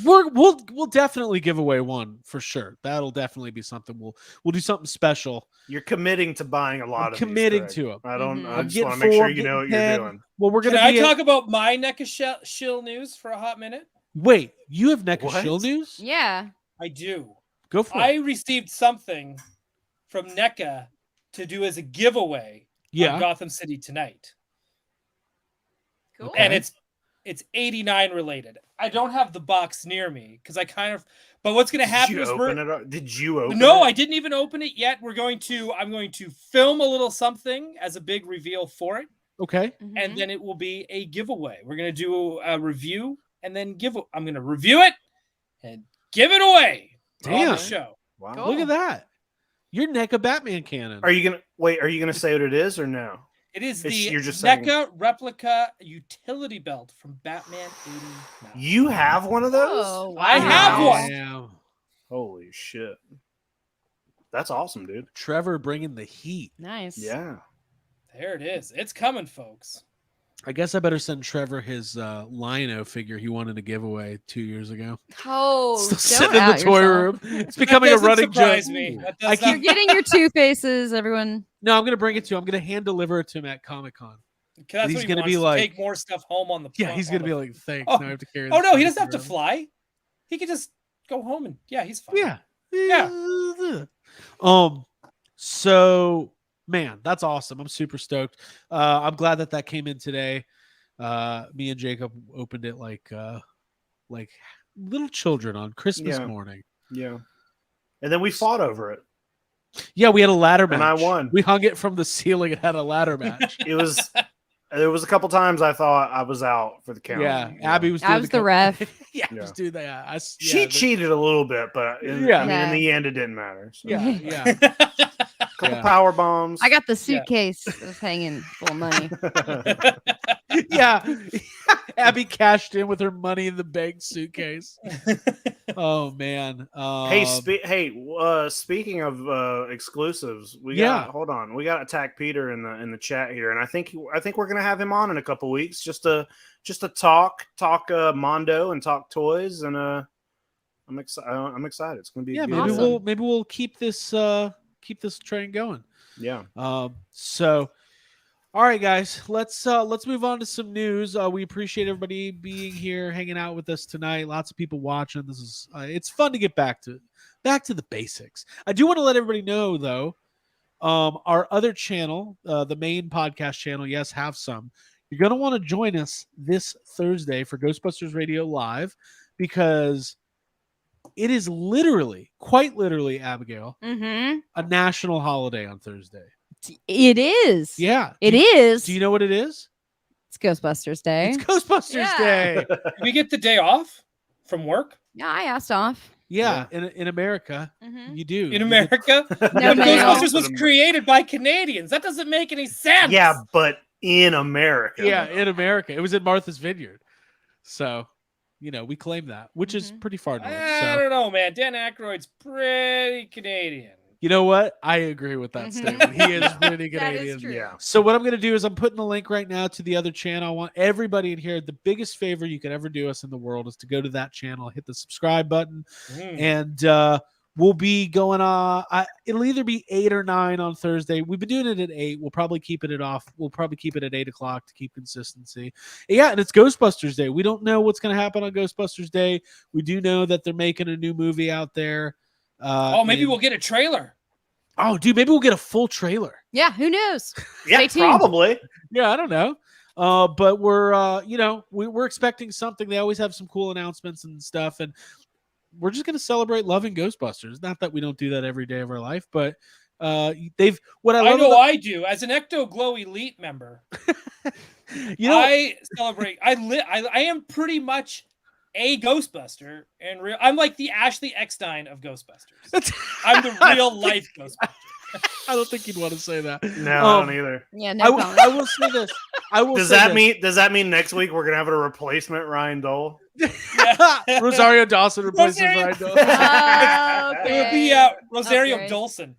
we'll definitely give away one for sure. That'll definitely be something we'll do something special. You're committing to buying a lot of committing these, to 'em. I don't. Mhm. I I'm just getting want to make 4, sure I'm you know what getting you're 10. doing. Well, we're Can gonna I be talk about my NECA shill news for a hot minute? Wait, you have NECA What? shill news? Yeah. I do. Go for I it. received something from NECA to do as a giveaway Yeah. on Gotham City tonight. Cool. Okay. And it's 89 related. I don't have the box near me because I kind of. But what's going to happen is Did you open no, it? I didn't even open it yet. I'm going to film a little something as a big reveal for it, Okay. and then it will be a giveaway. We're going to do a review and then I'm going to review it and give it away on the Damn. show. Wow. Cool. Look at that. You're NECA Batman canon. Are you gonna say what it is or no? It is It's- the you're just saying- NECA replica utility belt from Batman 89. You have one of those? Oh, wow. I have one. Damn. Holy shit. That's awesome, dude. Trevor bringing the heat. Nice. Yeah. There it is. It's coming, folks. I guess I better send Trevor his Lino figure he wanted to give away 2 years ago. Oh, Still don't sitting in the out toy yourself. room. It's becoming a doesn't running joke. surprise me. That does I not- keep- You're getting your 2 faces, everyone. No, I'm going to bring it to him. I'm going to hand deliver it to him at Comic-Con. That's he's what he gonna wants, be to like- take more stuff home on the. Yeah, he's on going to be the- like, thanks. Oh. Now I have to carry Oh this no, he stuff doesn't have to around." fly. He can just go home and he's fine. Yeah. Yeah. So, man, that's awesome. I'm super stoked. I'm glad that came in today. Me and Jacob opened it like little children on Christmas Yeah. morning. Yeah. And then we fought over it. Yeah, we had a ladder match. And I won. We hung it from the ceiling and had a ladder match. There was a couple times I thought I was out for the count. Yeah, you know. Abby was. I doing was the ref. yeah, Yeah. just do that. She cheated a little bit, but I mean, Yeah. in the end, it didn't matter. So. Yeah, yeah. Couple Yeah. power bombs. I got the suitcase that's hanging full of money. Yeah. Abby cashed in with her money in the bank suitcase. Oh man. Speaking of exclusives, we Yeah. got Attack Peter in the chat here, and I think we're gonna have him on in a couple weeks just to talk Mondo and talk toys, and I'm excited. It's gonna be Yeah, good. maybe Awesome. we'll keep this train going. Yeah. So all right, guys, let's move on to some news. We appreciate everybody being here, hanging out with us tonight. Lots of people watching. This is it's fun to get back to the basics. I do want to let everybody know though, our other channel, the main podcast channel, yes, have some. You're gonna want to join us this Thursday for Ghostbusters Radio Live because it is quite literally, Abigail, Mm-hmm. a national holiday on Thursday. It is. Yeah, It is. Do you know what it is? It's Ghostbusters Day. It's Ghostbusters Yeah. Day. we get the day off from work Yeah, I asked off. Yeah, in America, Mhm. you do. in America. No, But no. Ghostbusters was created by Canadians. That doesn't make any sense. Yeah, but in America. Yeah, in America. It was in Martha's Vineyard. So, we claim that, which is Mhm. pretty far north. I So, don't know, man. Dan Aykroyd's pretty Canadian. you know what? I agree with that Mhm. statement. He is pretty That is Canadian. true. Yeah. So what I'm going to do is I'm putting the link right now to the other channel. I want everybody in here. The biggest favor you could ever do us in the world is to go to that channel, hit the subscribe button, Mm. and We'll be going it'll either be 8 or 9 on Thursday. We've been doing it at 8. We'll probably keep it off. We'll probably keep it at 8 o'clock to keep consistency. Yeah, and it's Ghostbusters Day. We don't know what's going to happen on Ghostbusters Day. We do know that they're making a new movie out there. Maybe we'll get a trailer. Oh, dude, maybe we'll get a full trailer. Yeah, who knows? Yeah, Stay tuned. probably. Yeah, I don't know. But we're we're expecting something. They always have some cool announcements and stuff, and we're just going to celebrate loving Ghostbusters. Not that we don't do that every day of our life, but what I love know about, I do as an Ecto Glow Elite member. I celebrate. I am pretty much a Ghostbuster and real. I'm like the Ashley Eckstein of Ghostbusters. I'm the real life Ghostbuster. I don't think you'd want to say that. No, I don't either. Yeah, no. I will say this. Does that mean next week we're gonna have a replacement Ryan Dole? Rosario Dawson replaces Ryan Dawson. It would be Rosario Dawson.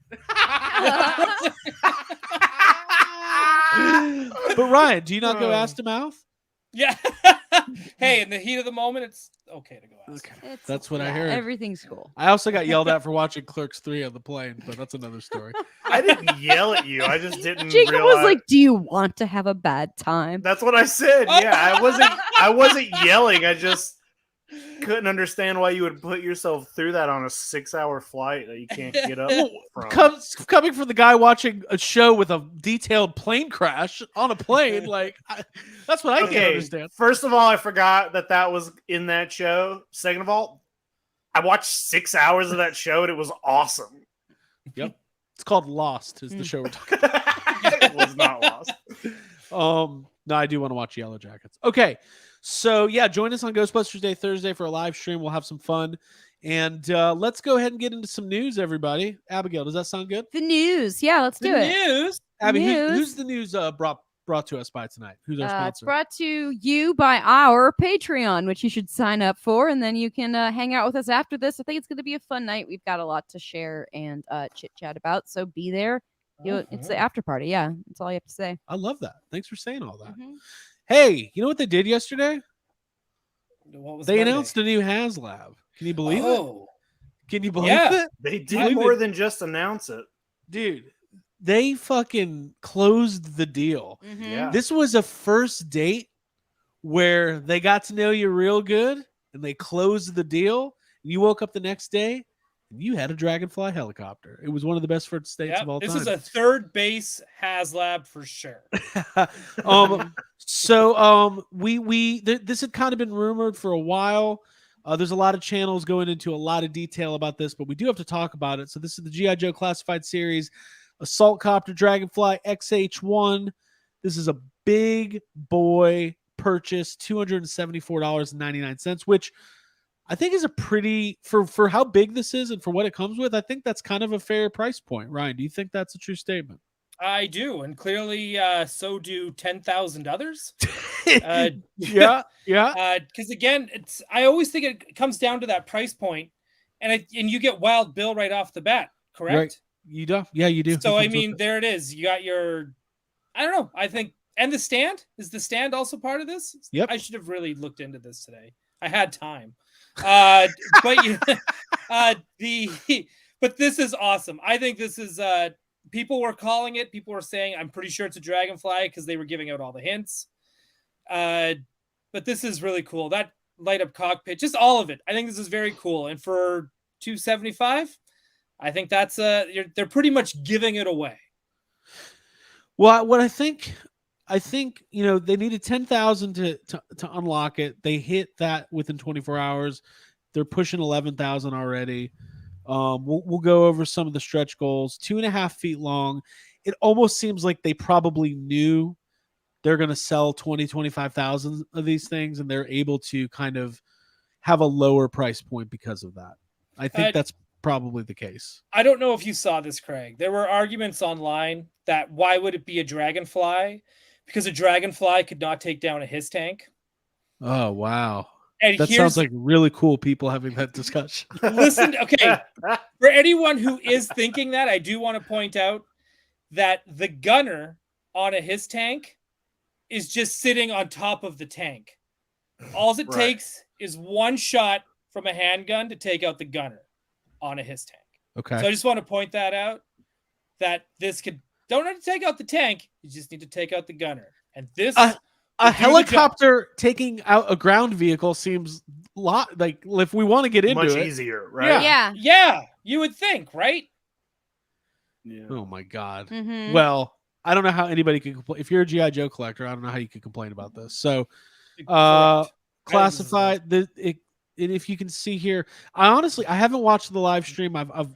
But Ryan, do you not go ass to mouth? Yeah. Hey, in the heat of the moment, it's okay to go ass. Okay. That's what I heard. Everything's cool. I also got yelled at for watching Clerks 3 on the plane, but that's another story. I didn't yell at you. I just didn't. Jacob realize... was like, "Do you want to have a bad time?" That's what I said. Yeah, I wasn't yelling. I just couldn't understand why you would put yourself through that on a 6-hour flight that you can't get up from. Coming from the guy watching a show with a detailed plane crash on a plane, that's what I can't understand. First of all, I forgot that was in that show. Second of all, I watched 6 hours of that show and it was awesome. Yep. It's called Lost, is the show we're talking about. It was not Lost. No, I do want to watch Yellow Jackets. Okay. So, yeah, join us on Ghostbusters Day Thursday for a live stream. We'll have some fun. And let's go ahead and get into some news, everybody. Abigail, does that sound good? The news. Yeah, let's do it. News. Abby, who's the news brought to us by tonight? Who's our sponsor? It's brought to you by our Patreon, which you should sign up for, and then you can hang out with us after this. I think it's going to be a fun night. We've got a lot to share and chit-chat about, so be there. It's the after party. Yeah, that's all you have to say. I love that. Thanks for saying all that. Mm-hmm. Hey, you know what they did yesterday? They Monday? announced a new Haslab. Can you believe it? Can you believe it? They did more than just announce it. Dude, they fucking closed the deal. Mm-hmm. Yeah. This was a first date where they got to know you real good and they closed the deal. You woke up the next day and you had a Dragonfly helicopter. It was one of the best first dates of all time. This is a third base Haslab for sure. This had kind of been rumored for a while. There's a lot of channels going into a lot of detail about this, but we do have to talk about it. So this is the G.I. Joe Classified Series Assault Copter Dragonfly XH1. This is a big boy purchase, $274.99, which I think is a pretty, for how big this is and for what it comes with, I think that's kind of a fair price point. Ryan, do you think that's a true statement? I do, and clearly so do 10,000 others. Yeah. Because again, I always think it comes down to that price point, and you get Wild Bill right off the bat, correct? Right. You do, yeah, you do. So I mean, there it is. You got your, I don't know. I think, and the stand, is the stand also part of this? Yep. I should have really looked into this today. I had time, but this is awesome. I think this is. People were calling it. People were saying, I'm pretty sure it's a Dragonfly because they were giving out all the hints. But this is really cool. That light up cockpit, just all of it. I think this is very cool. And for $275, I think that's they're pretty much giving it away. Well, what I think, they needed 10,000 to unlock it. They hit that within 24 hours. They're pushing 11,000 already. We'll go over some of the stretch goals. 2.5 feet long. It almost seems like they probably knew they're going to sell 25,000 of these things, and they're able to kind of have a lower price point because of that. I think that's probably the case. I don't know if you saw this, Craig. There were arguments online that why would it be a Dragonfly? Because a Dragonfly could not take down a His tank. Oh, wow. And that sounds like really cool people having that discussion. Listen, okay. For anyone who is thinking that, I do want to point out that the gunner on a His tank is just sitting on top of the tank. All it takes is one shot from a handgun to take out the gunner on a His tank. Okay. So I just want to point that out, that this could don't have to take out the tank. You just need to take out the gunner. And this A will do the job. helicopter taking out a ground vehicle seems lot like if we want to get into Much it. easier, right? Yeah. Yeah, you would think, right? Yeah. Oh my god. Mhm. Well, I don't know how anybody could complain. If you're a GI Joe collector, I don't know how you could complain about this. So, Correct. classified and if you can see here, I haven't watched the live stream. I've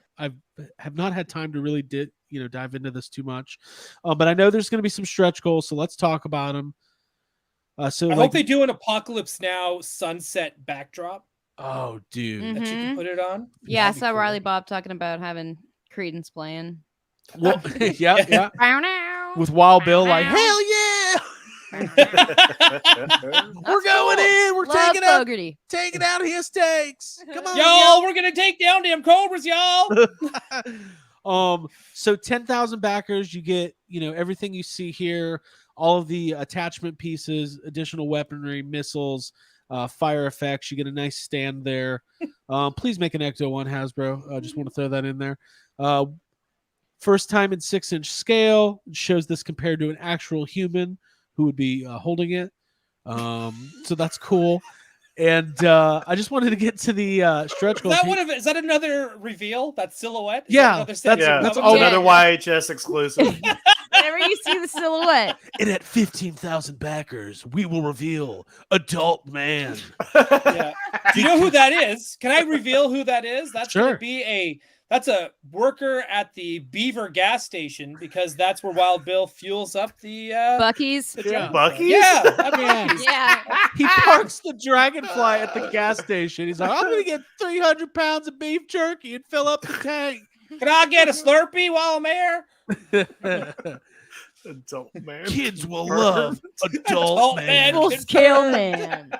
have not had time to really dive into this too much, but I know there's going to be some stretch goals, so let's talk about them. So I hope they do an Apocalypse Now sunset backdrop Oh, dude. that you can put it on. Yeah, I That'd be saw cool. Riley Bob talking about having Credence playing. Well, yeah. Bow With Wild Bill, like, hell yeah, now. we're going in, we're Love Fogarty. taking out his stakes. Come on, Y'all, we're gonna take down them Cobras, y'all. So 10,000 backers, you get, everything you see here, all of the attachment pieces, additional weaponry, missiles, fire effects. You get a nice stand there. Please make an Ecto one, Hasbro. I just want to throw that in there. First time in 6-inch scale. It shows this compared to an actual human who would be holding it. So that's cool. And I just wanted to get to the stretch goals. Is that another reveal? That silhouette? Is Yeah, that another set Yeah, of that's comics? another YHS exclusive. Whenever you see the silhouette. And at 15,000 backers, we will reveal Adult Man. Yeah. Do you know who that is? Can I reveal who that is? That's Sure. going to be that's a worker at the Beaver gas station, because that's where Wild Bill fuels up the Bucky's. the Yeah. dragon. Buc-ee's? Yeah, at Yeah. Buc-ee's. Yeah. He parks the Dragonfly at the gas station. He's like, I'm going to get 300 pounds of beef jerky and fill up the tank. Can I get a Slurpee while I'm here? Adult man. Kids will love Adult Adult Man. Man. Full scale man.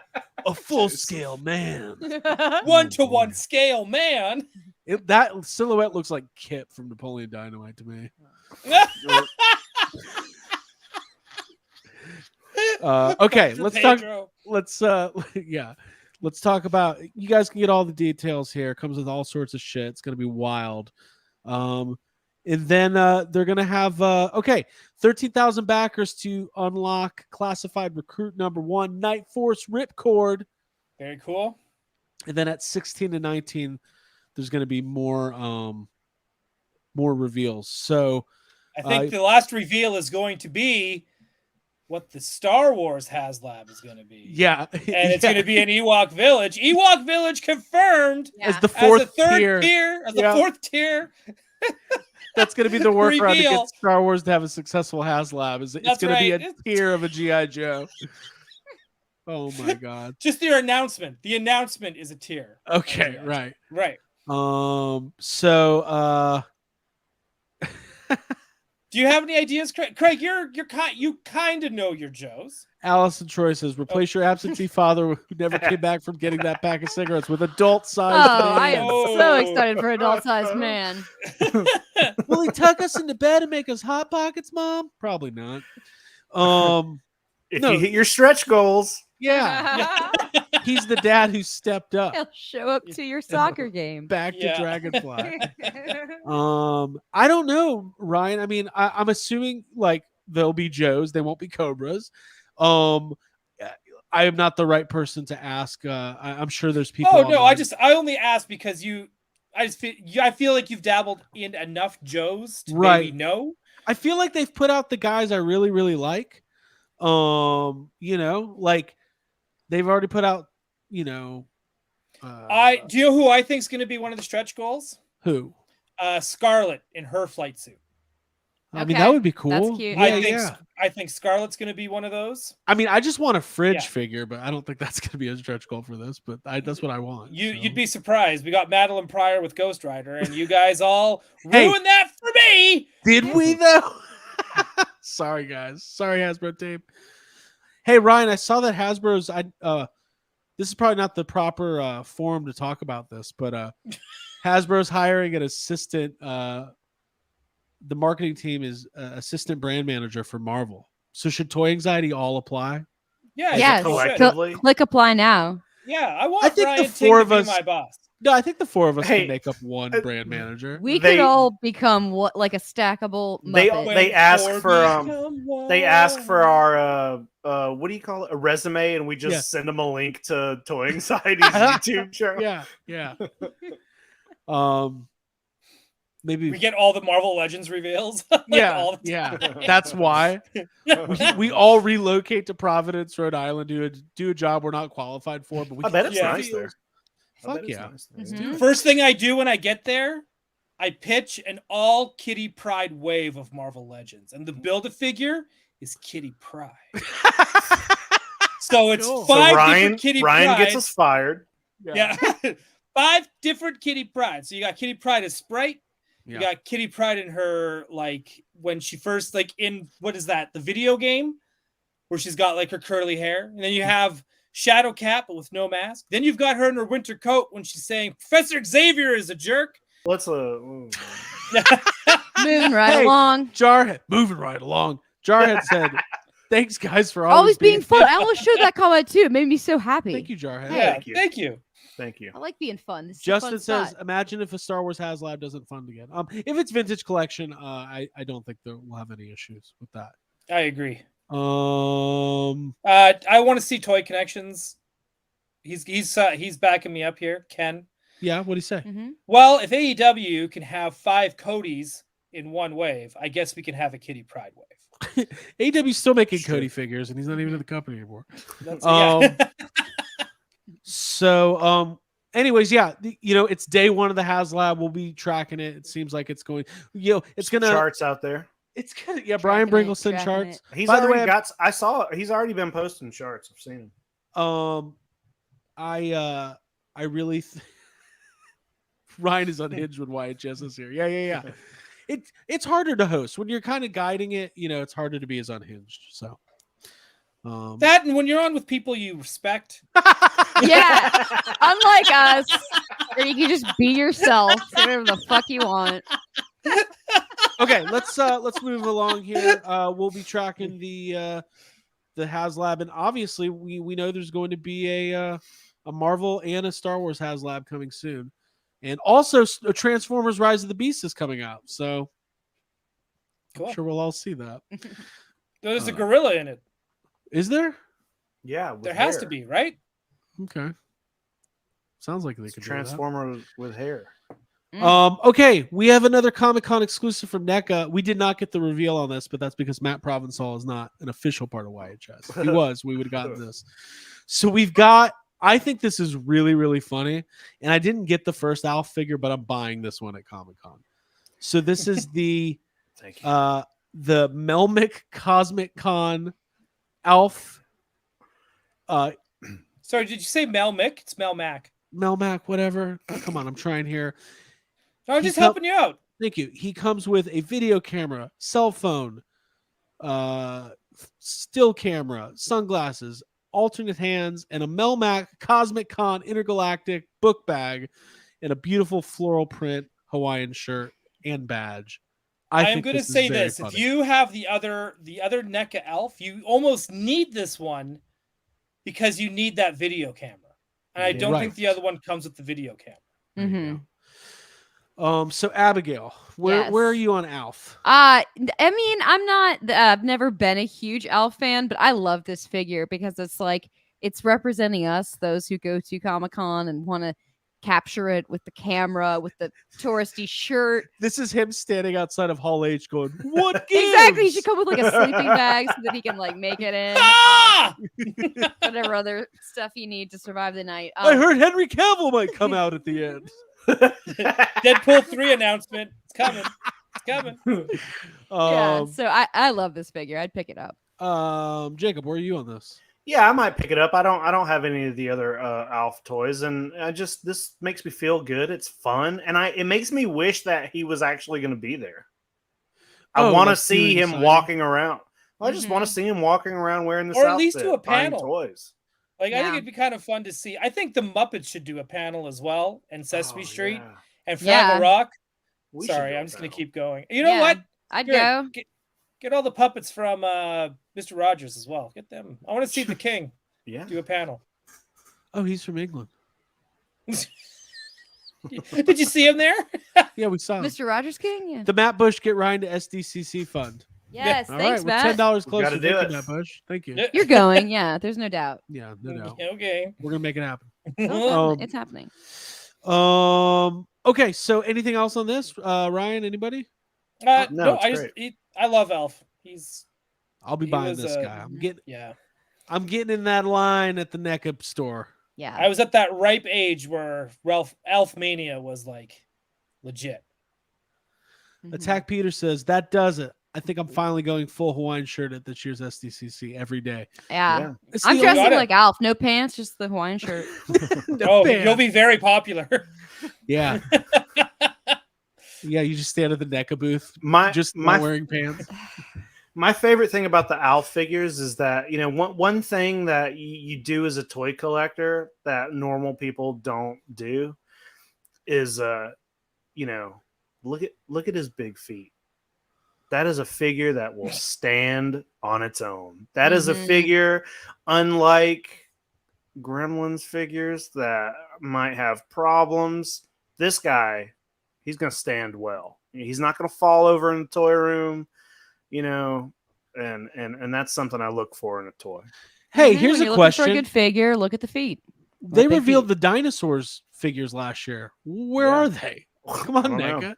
A full-scale man. 1-to-1 scale, man. That silhouette looks like Kip from Napoleon Dynamite to me. Okay, Dr. let's talk. Pedro. Let's talk about. You guys can get all the details here. It comes with all sorts of shit. It's gonna be wild. And then they're gonna have 13,000 backers to unlock classified recruit number 1, Night Force Ripcord. Very cool. And then at 16 to 19, there's gonna be more reveals. So I think the last reveal is going to be what the Star Wars Haslab is going to be. yeah, And it's going to be an Ewok Village. Ewok Village confirmed as Yeah. the as fourth a third tier. tier, as Yeah. a fourth tier. That's going to be the workaround to Reveal. get Star Wars to have a successful Haslab. It's That's going to be right. a tier of a GI Joe. Oh my god. Just their announcement. The announcement is a tier. Okay, Yeah. right. Right. So Do you have any ideas, Craig? Craig, you kind of know your Joes. Allison Troy says, replace your absentee father who never came back from getting that pack of cigarettes with adult-sized Oh, I man. am Oh. so excited for adult-sized man. Will he tuck us into bed and make us hot pockets, Mom? Probably not. If No. you hit your stretch goals, Yeah, he's the dad who stepped up. He'll show up to your soccer game. Back to Yeah. Dragonfly. I don't know, Ryan. I mean, I'm assuming like they'll be Joes, they won't be Cobras. I am not the right person to ask. I'm sure there's people. Oh no, online. I only asked because I feel like you've dabbled in enough Joes to Right. maybe know. I feel like they've put out the guys I really, really like. Like they've already put out. Do Do you know who I think is going to be one of the stretch goals? who? Scarlet in her flight suit. I mean, Okay, that would be cool. that's cute. Yeah, I think Scarlet's going to be one of those. I mean, I just want a fridge Yeah. figure, but I don't think that's going to be a stretch goal for this. But that's what I want. You'd be surprised. We got Madeline Pryor with Ghost Rider, and you guys all Hey. ruined that for me. Did we though? Sorry, guys. Sorry, Hasbro tape. Hey, Ryan, I saw that Hasbro's. This is probably not the proper forum to talk about this, but Hasbro's hiring an assistant. The marketing team is assistant brand manager for Marvel. So should Toy Anxiety all apply? Yeah, Yes. you should. collectively. Click apply now. Yeah, I want I think Brian the four Ting of to be us- my boss. No, I think the four of us Hey, can make up one brand manager. We They- could all become what like a stackable Muppet. They ask When for four become they ask for one. our what do you call it, a resume, and we just Yeah. send them a link to Toy Anxiety's YouTube channel. Yeah. Maybe We get all the Marvel Legends reveals. Like, yeah, all the yeah. time. That's why we all relocate to Providence, Rhode Island, do a job we're not qualified for, but we I bet it's Yeah. nice there. I Fuck bet it's yeah. nice there. Mhm. First thing I do when I get there, I pitch an all Kitty Pride wave of Marvel Legends, and the Build-A-Figure is Kitty Pride. So it's Cool. So five Ryan different Kitty Ryan Prides. gets us fired. Yeah. 5 different Kitty Pride. So you got Kitty Pride as Sprite. You Yeah. got Kitty Pride in her, like, when she first, like, in, what is that? The video game where she's got, like, her curly hair. And then you have Shadow Cat, but with no mask. Then you've got her in her winter coat when she's saying, Professor Xavier is a jerk. Let's Moving right Hey. along. Jarhead, moving right along. Jarhead said, "Thanks guys for Always being being fun. I almost showed that comment too. It made me so happy. Thank you, Jarhead. Yeah, Thank you. thank you. Thank you. I like being fun. This is a Justin fun says, spot. "Imagine if a Star Wars Haslab doesn't fund again. If it's vintage collection, I don't think that we'll have any issues with that. I agree. I want to see Toy Connections. He's backing me up here, Ken. Yeah, what do you say? Mhm. Well, if AEW can have 5 Codys in one wave, I guess we can have a Kitty Pride wave. AEW's still making Sure. Cody figures, and he's not even in the company anymore. That's, Um, So, anyways, yeah, it's day one of the HasLab. We'll be tracking it. It seems like it's going. It's gonna. Charts out there. It's gonna. Yeah, Brian Tracking it, Bringle sent tracking charts. He's By the already way, got. I saw. He's already been posting charts. I've seen him. I really. Ryan is unhinged when YHS is here. Yeah. It's harder to host when you're kind of guiding it. It's harder to be as unhinged. So. that, and when you're on with people you respect. Yeah. Unlike us, where you can just be yourself, say whatever the fuck you want. Okay, let's move along here. We'll be tracking the HasLab, and obviously we know there's going to be a Marvel and a Star Wars HasLab coming soon, and also a Transformers: Rise of the Beast is coming out. So Cool. I'm sure we'll all see that. There's a gorilla in it. Is there? Yeah, with There has hair. to be, right? Okay. Sounds like they It's a could do that. Transformer with hair. Okay, we have another Comic-Con exclusive from NECA. We did not get the reveal on this, but that's because Matt Provençal is not an official part of YHS. If he was, we would have gotten this. So we've got, I think this is really, really funny. And I didn't get the first Alf figure, but I'm buying this one at Comic-Con. So this is the Thank you. the Melmic Cosmic Con Alf. Sorry, did you say Mel Mick? It's Mel Mac. Melmac, whatever. Come on, I'm trying here. No, I'm He just come- helping you out. Thank you. He comes with a video camera, cell phone, still camera, sunglasses, alternate hands, and a Melmac Cosmic Con Intergalactic book bag, and a beautiful floral print Hawaiian shirt and badge. I am think going to this is say very this: if funny. you have the other NECA Elf, you almost need this one because you need that video camera. And I don't think Right. the other one comes with the video camera. There you Mhm. go. So Abigail, where are Yes. you on Alf? I mean, I'm not. I've never been a huge Elf fan, but I love this figure because it's representing us, those who go to Comic-Con and want to capture it with the camera, with the touristy shirt. This is him standing outside of Hall H going, "What gives?" Exactly. He should come with like a sleeping bag so that he can like make it in. Ah! Whatever other stuff you need to survive the night. I heard Henry Cavill might come out at the end. Deadpool 3 announcement. It's coming. It's coming. Yeah, so I love this figure. I'd pick it up. Jacob, where are you on this? Yeah, I might pick it up. I don't have any of the other Alf toys, and this makes me feel good. It's fun, and it makes me wish that he was actually going to be there. I Oh, want to like see doing him signing? walking around. I just Mhm. want to see him walking around wearing this Or at outfit, least do a buying panel. toys. Like, I think Yeah. it'd be kind of fun to see. I think the Muppets should do a panel as well, and Sesame Oh, Street, yeah. and Fraggle Yeah. Rock. We should Sorry, do a I'm just going to panel. keep going. You know Yeah. what? I'd Good. go. Get all the puppets from Mr. Rogers as well. Get them. I want to see the king Yeah. do a panel. Oh, he's from England. Did you see him there? Yeah, we saw him. Mr. Rogers King. Yeah. The Matt Bush Get Ryan to SDCC fund. Yes. All Thanks, right, Matt. we're $10 We closer. gotta do Thank it. you, Matt Bush. Thank you. You're going. Yeah. There's no doubt. Yeah, no doubt. Okay. We're gonna make it happen. Oh, it's happening. Okay, so anything else on this? Ryan, anybody? No, No, it's I love Elf. I'll be He buying was, this guy. yeah. I'm getting in that line at the NECA store. Yeah. I was at that ripe age where Elf Mania was like legit. Mhm. Attack Peter says that does it. I think I'm finally going full Hawaiian shirt at this year's SDCC every day. Yeah. It's I'm the only- dressing like Alf. No pants, just the Hawaiian shirt. Oh, band. you'll be very popular. Yeah. Yeah, you just stand at the NECA booth, My just my not wearing pants. my favorite thing about the Alf figures is that one thing that you do as a toy collector that normal people don't do is look at his big feet. That is a figure that will stand on its own. That is a Mhm. figure, unlike Gremlins figures that might have problems. This guy, he's going to stand well. He's not going to fall over in the toy room, and that's something I look for in a toy. Hey, Mhm, here's when a you're looking question. For a good figure, look at the feet. They Big revealed feet. the dinosaurs figures last year. Where Yeah. are they? Come on, I don't know. NECA.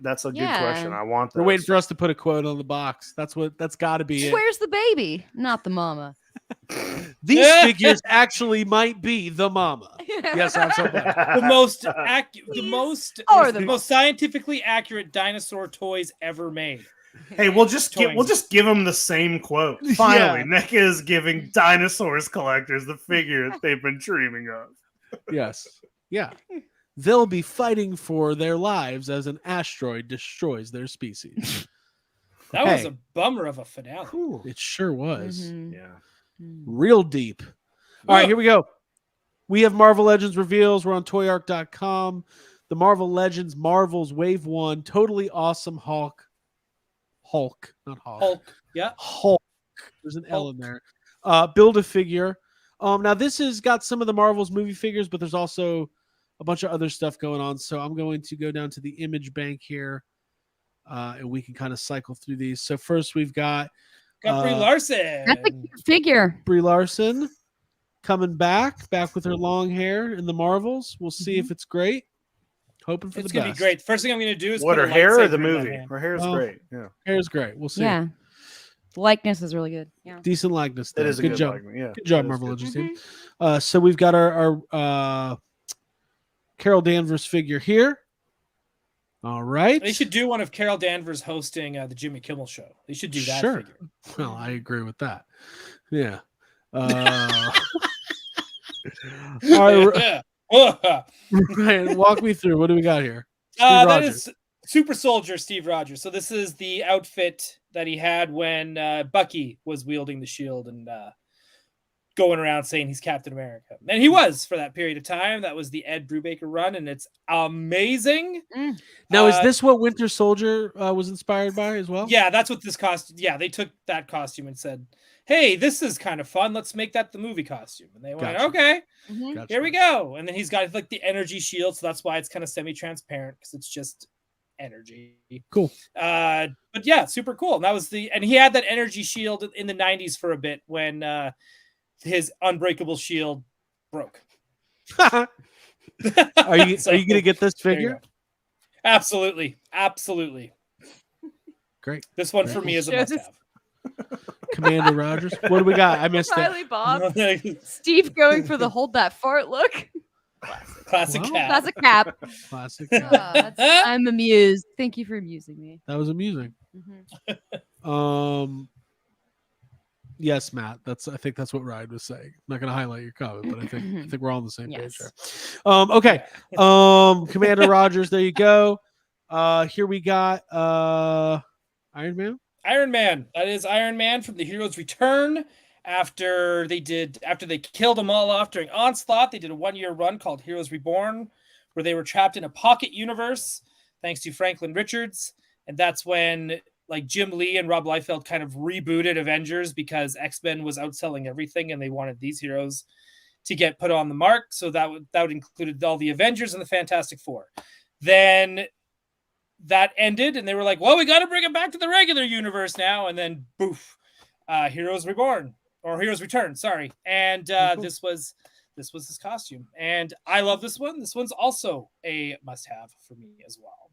That's a good Yeah. question. I want They're those. waiting for us to put a quote on the box. That's got to be it. Where's the baby? Not the mama. These figures actually might be the mama. Yes, absolutely. The most Or the most scientifically accurate dinosaur toys ever made. Hey, we'll just Toys. give them the same quote. Finally, Yeah. NECA is giving dinosaurs collectors the figure they've been dreaming of. Yes. Yeah. They'll be fighting for their lives as an asteroid destroys their species. That was Hey. a bummer of a finale. It sure was. Mhm. Yeah. Mm. Real deep. All right, here we go. We have Marvel Legends reveals. We're on toyark.com. The Marvel Legends Marvels Wave 1. Totally awesome Hulk, not Hulk. Hulk. Yeah. Hulk. There's an L Hulk. in there. Build a figure. Now this has got some of the Marvel's movie figures, but there's also a bunch of other stuff going on. So I'm going to go down to the image bank here, and we can kind of cycle through these. So first we've got Got Brie Larson. That's a cute figure. Brie Larson coming back with her long hair in the Marvels. We'll see if it's great. Hoping for It's the gonna best. be great. First thing I'm gonna do is What, put her a hair or lightsaber the in that movie? hand. Her hair is Well, great. Yeah. Hair's great. We'll see. Yeah. The likeness is really good. Yeah. Decent likeness. That There. is a good good job. argument. Yeah. Good job, that is Marvel good. Legends team. So we've got our Carol Danvers figure here. All right. They should do one of Carol Danvers hosting the Jimmy Kimmel show. They should do that Sure. figure. Well, I agree with that. Yeah. All right, Ryan, walk me through. What do we got here? Steve That Rogers. is Super Soldier Steve Rogers. So this is the outfit that he had when Bucky was wielding the shield and going around saying he's Captain America. And he was for that period of time. That was the Ed Brubaker run, and it's amazing. Now, is this what Winter Soldier was inspired by as well? Yeah, that's what this costume. Yeah, they took that costume and said, "Hey, this is kind of fun. Let's make that the movie costume." And they went, Gotcha. "Okay, Mhm. Gotcha. here we go." And then he's got like the energy shield, so that's why it's kind of semi-transparent because it's just energy. Cool. But yeah, super cool. And that was and he had that energy shield in the 90s for a bit when his unbreakable shield broke. Are you going to get this There you figure? go. Absolutely. Great. This one for me is a Shows- must-have. Commander Rogers. What do we got? I missed it. Riley Bob. Steve going for the hold that fart look. Classic Well, cat. That's a cap. Classic. I'm amused. Thank you for amusing me. That was amusing. Mhm. Yes, Matt. I think that's what Ryan was saying. I'm not going to highlight your comment, but I think we're all on the same page Yes. there. Okay. Commander Rogers. There you go. Here we got Iron Man. Iron Man. That is Iron Man from the Heroes Return. After they killed them all off during Onslaught, they did a 1-year run called Heroes Reborn, where they were trapped in a pocket universe, thanks to Franklin Richards. And that's when like Jim Lee and Rob Liefeld kind of rebooted Avengers because X-Men was outselling everything and they wanted these heroes. to get put on the mark. So that would included all the Avengers and the Fantastic Four. Then that ended, and they were like, "Well, we got to bring it back to the regular universe now." And then, boof, Heroes Reborn or Heroes Return. Sorry, and this was his costume, and I love this one. This one's also a must-have for me as well.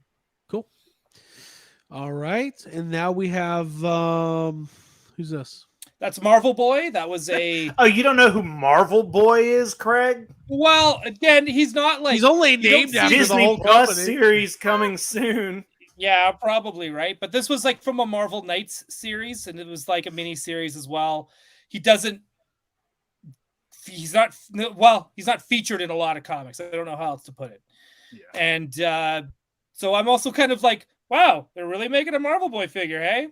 Cool. All right, and now we have who's this? That's Marvel Boy. That was a. Oh, you don't know who Marvel Boy is, Craig? Well, again, he's not like He's only you don't named see after the Disney whole Plus company. series coming soon. Yeah, probably right. But this was like from a Marvel Knights series, and it was like a mini series as well. He's not featured in a lot of comics. I don't know how else to put it. Yeah. And so I'm also kind of like, wow, they're really making a Marvel Boy figure, hey?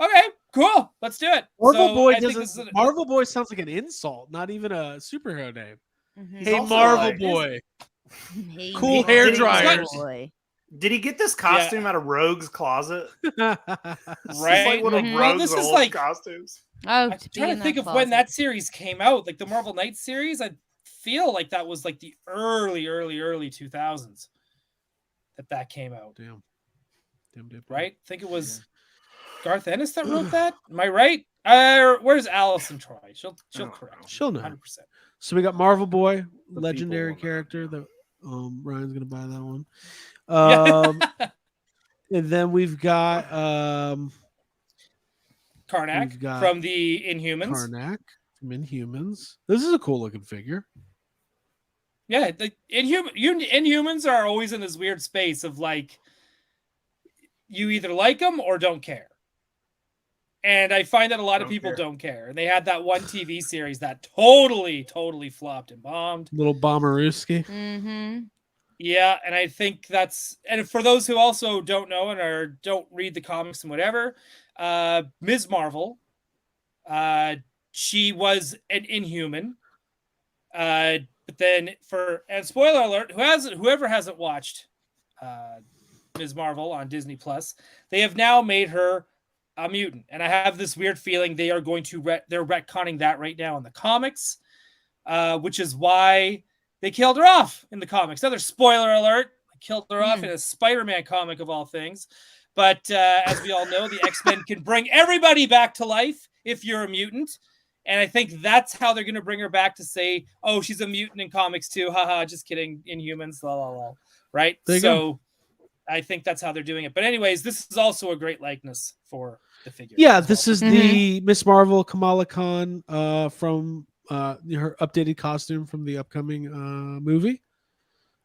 Okay, cool. Let's do it. Marvel So Boy I think doesn't. this is Marvel Boy sounds like an insult, not even a superhero name. Mhm. He's Hey, also Marvel like- Boy. Hey, Cool Marvel hair dryers. Boy. Did he get this costume out of Rogue's closet? This is Right? like one of Mhm. Well, Rogue's this is old like costumes. Oh, I'm to be trying in to think of that when closet. that series came out, like the Marvel Knights series. I feel like that was like the early 2000s that came out, Damn. right? I think it was Garth Ennis that wrote that. Am I right? Where's Alison Troy? She'll don't correct. She'll know. 100%. So we got Marvel Boy, The legendary people will know. character. That Ryan's gonna buy that one. Yeah. And then we've got Karnak We've got from the Inhumans. Karnak from Inhumans. This is a cool looking figure. Yeah, the Inhumans are always in this weird space of like you either like them or don't care. And I find that a lot of Don't people care. don't care. And they had that one TV series that totally flopped and bombed. Little Bomberooski. Mm-hmm. Yeah, and I think that's, and for those who also don't know and don't read the comics and whatever, Ms. Marvel, she was an Inhuman. But then and spoiler alert, whoever hasn't watched Ms. Marvel on Disney Plus, they have now made her a mutant, and I have this weird feeling they are going to they're retconning that right now in the comics, which is why they killed her off in the comics. Another spoiler alert: they killed her off in a Spider-Man comic of all things. But as we all know, the X-Men can bring everybody back to life if you're a mutant, and I think that's how they're going to bring her back to say, "Oh, she's a mutant in comics too." Haha, just kidding. Inhumans, la la la. Right? There you go. I think that's how they're doing it. But anyways, this is also a great likeness for the figure. Yeah, as this well. is the Miss Marvel Kamala Khan from her updated costume from the upcoming movie.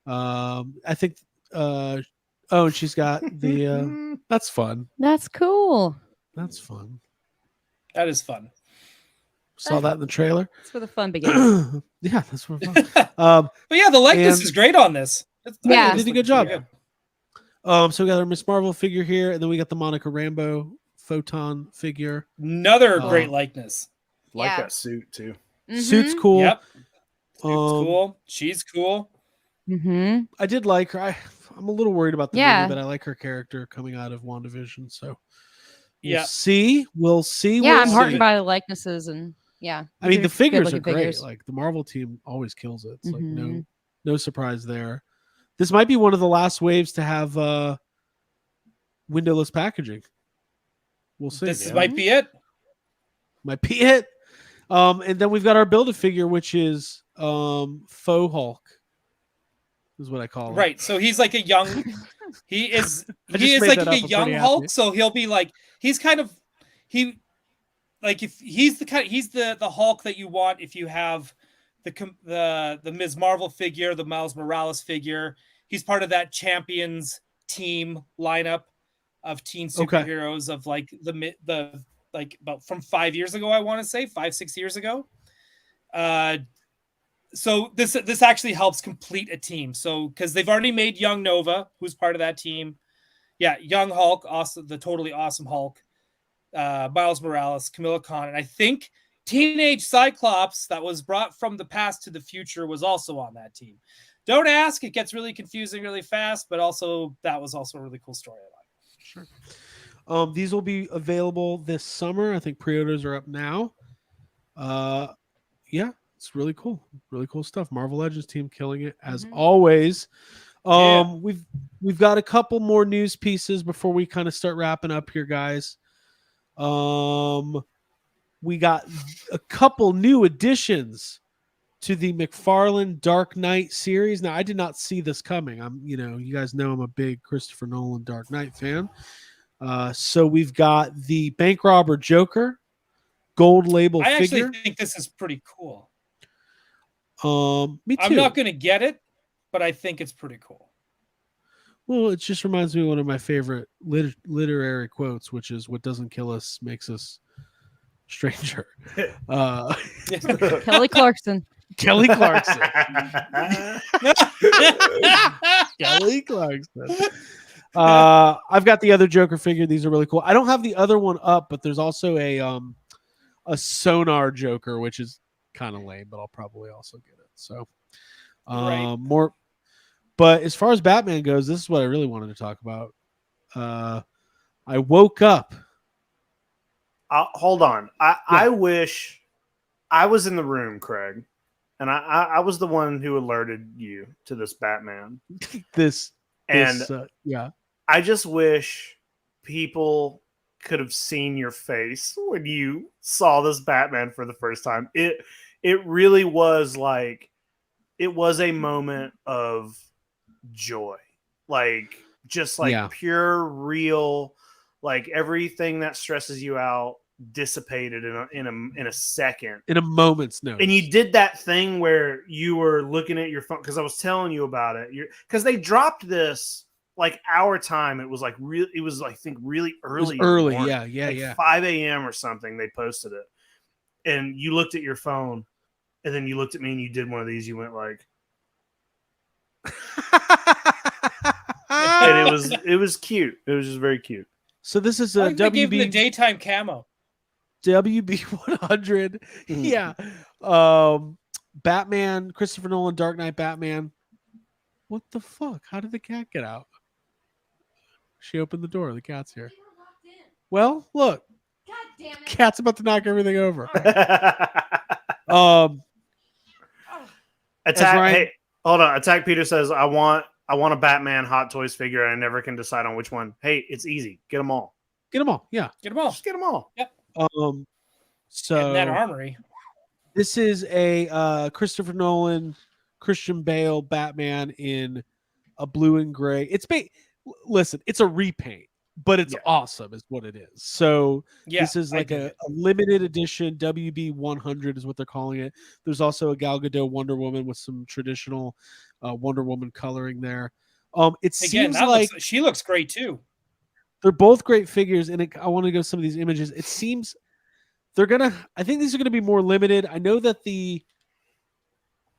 I think and she's got the that's fun. That's cool. That's fun. That is fun. Saw that in the trailer. That's where the fun begins. Yeah, that's fun. But yeah, the likeness And- is great on this. Yeah. They did a good job. So we got our Miss Marvel figure here, and then we got the Monica Rambeau Photon figure. Another Oh. great likeness. Like Yeah. that suit too. Suit's Mhm. cool. Yep. It's Um, cool. She's cool. Mhm. I did like her. I'm a little worried about the Yeah. movie, but I like her character coming out of WandaVision. So we'll Yeah. see. We'll see. Yeah, we'll I'm see. heartened by the likenesses and yeah. I mean, the these are figures are good-looking great. figures. Like the Marvel team always kills it. It's like Mhm. no surprise there. This might be one of the last waves to have windowless packaging. We'll see. This Yeah. might be it. Might be it. And then we've got our Build-A-Figure, which is faux Hulk. Is what I call it. Right. So he's like a young. He is. I He just is made like that a up. I'm young pretty Hulk. happy. So he'll be like. He's kind of. If he's the Hulk that you want if you have the Ms. Marvel figure, the Miles Morales figure. He's part of that Champions team lineup of teen Okay. superheroes of like the like about from 5 years ago, I want to say 5-6 years ago. So this actually helps complete a team. So because they've already made Young Nova, who's part of that team. Yeah, Young Hulk, awesome, the totally awesome Hulk. Miles Morales, Camilla Khan, and I think Teenage Cyclops, that was brought from the past to the future, was also on that team. Don't ask; it gets really confusing really fast. But also, that was also a really cool storyline. Sure. These will be available this summer. I think pre-orders are up now. Yeah. it's really cool. Really cool stuff. Marvel Legends team killing it as Mhm. always. Yeah. We've got a couple more news pieces before we kind of start wrapping up here, guys. We got a couple new additions to the McFarlane Dark Knight series. Now, I did not see this coming. You guys know I'm a big Christopher Nolan Dark Knight fan. So we've got the bank robber Joker gold label I actually figure. think this is pretty cool. Me too. I'm not going to get it, but I think it's pretty cool. Well, it just reminds me of one of my favorite literary quotes, which is "What doesn't kill us makes us stranger." Kelly Clarkson. Kelly Clarkson. Kelly Clarkson. I've got the other Joker figure. These are really cool. I don't have the other one up, but there's also a sonar Joker, which is kind of lame, but I'll probably also get it. So Right. more. But as far as Batman goes, this is what I really wanted to talk about. I woke up. Hold on. I wish I was in the room, Craig, and I was the one who alerted you to this Batman. Yeah. I just wish people could have seen your face when you saw this Batman for the first time. It really was like, it was a moment of joy, like just like pure, real, like everything that stresses you out dissipated in a second, in a moment's notice. And you did that thing where you were looking at your phone, because I was telling you about it, because they dropped this like our time. It was like real. It was, I think, really early. It was early, morning, yeah. 5 a.m. or something. They posted it, and you looked at your phone, and then you looked at me, and you did one of these. You went like, and it was cute. It was just very cute. So this is a I think they gave him the WB daytime camo. WB 100. Yeah. Batman, Christopher Nolan, Dark Knight Batman. What the fuck? How did the cat get out? She opened the door. The cat's here. Well, look. God damn it. Cat's about to knock everything over. Attack. Ryan- Hey, hold on. Attack Peter says, I want a Batman Hot Toys figure, and I never can decide on which one. Hey, it's easy. Get them all. Get them all. Yeah. Get them all. Just get them all. Yep. So in that armory. This is a Christopher Nolan, Christian Bale Batman in a blue and gray. Listen, it's a repaint, but it's awesome is what it is. So this is like a limited edition WB 100 is what they're calling it. There's also a Gal Gadot Wonder Woman with some traditional Wonder Woman coloring there. Seems like she looks great too. They're both great figures, and I want to go some of these images. It seems I think these are gonna be more limited. I know that the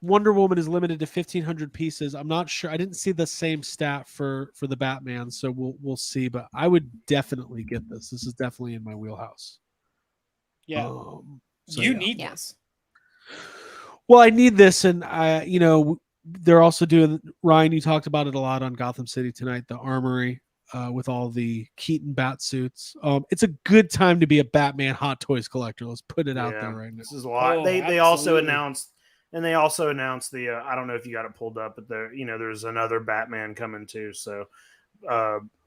Wonder Woman is limited to 1,500 pieces. I'm not sure. I didn't see the same stat for the Batman, so we'll see. But I would definitely get this. This is definitely in my wheelhouse. Yeah, need this. Well, I need this, and they're also doing. Ryan, you talked about it a lot on Gotham City tonight. The Armory. With all the Keaton bat suits. It's a good time to be a Batman Hot Toys collector. Let's put it out there right now. This is why they also announced, and they also announced the I don't know if you got it pulled up, but there's another Batman coming too. So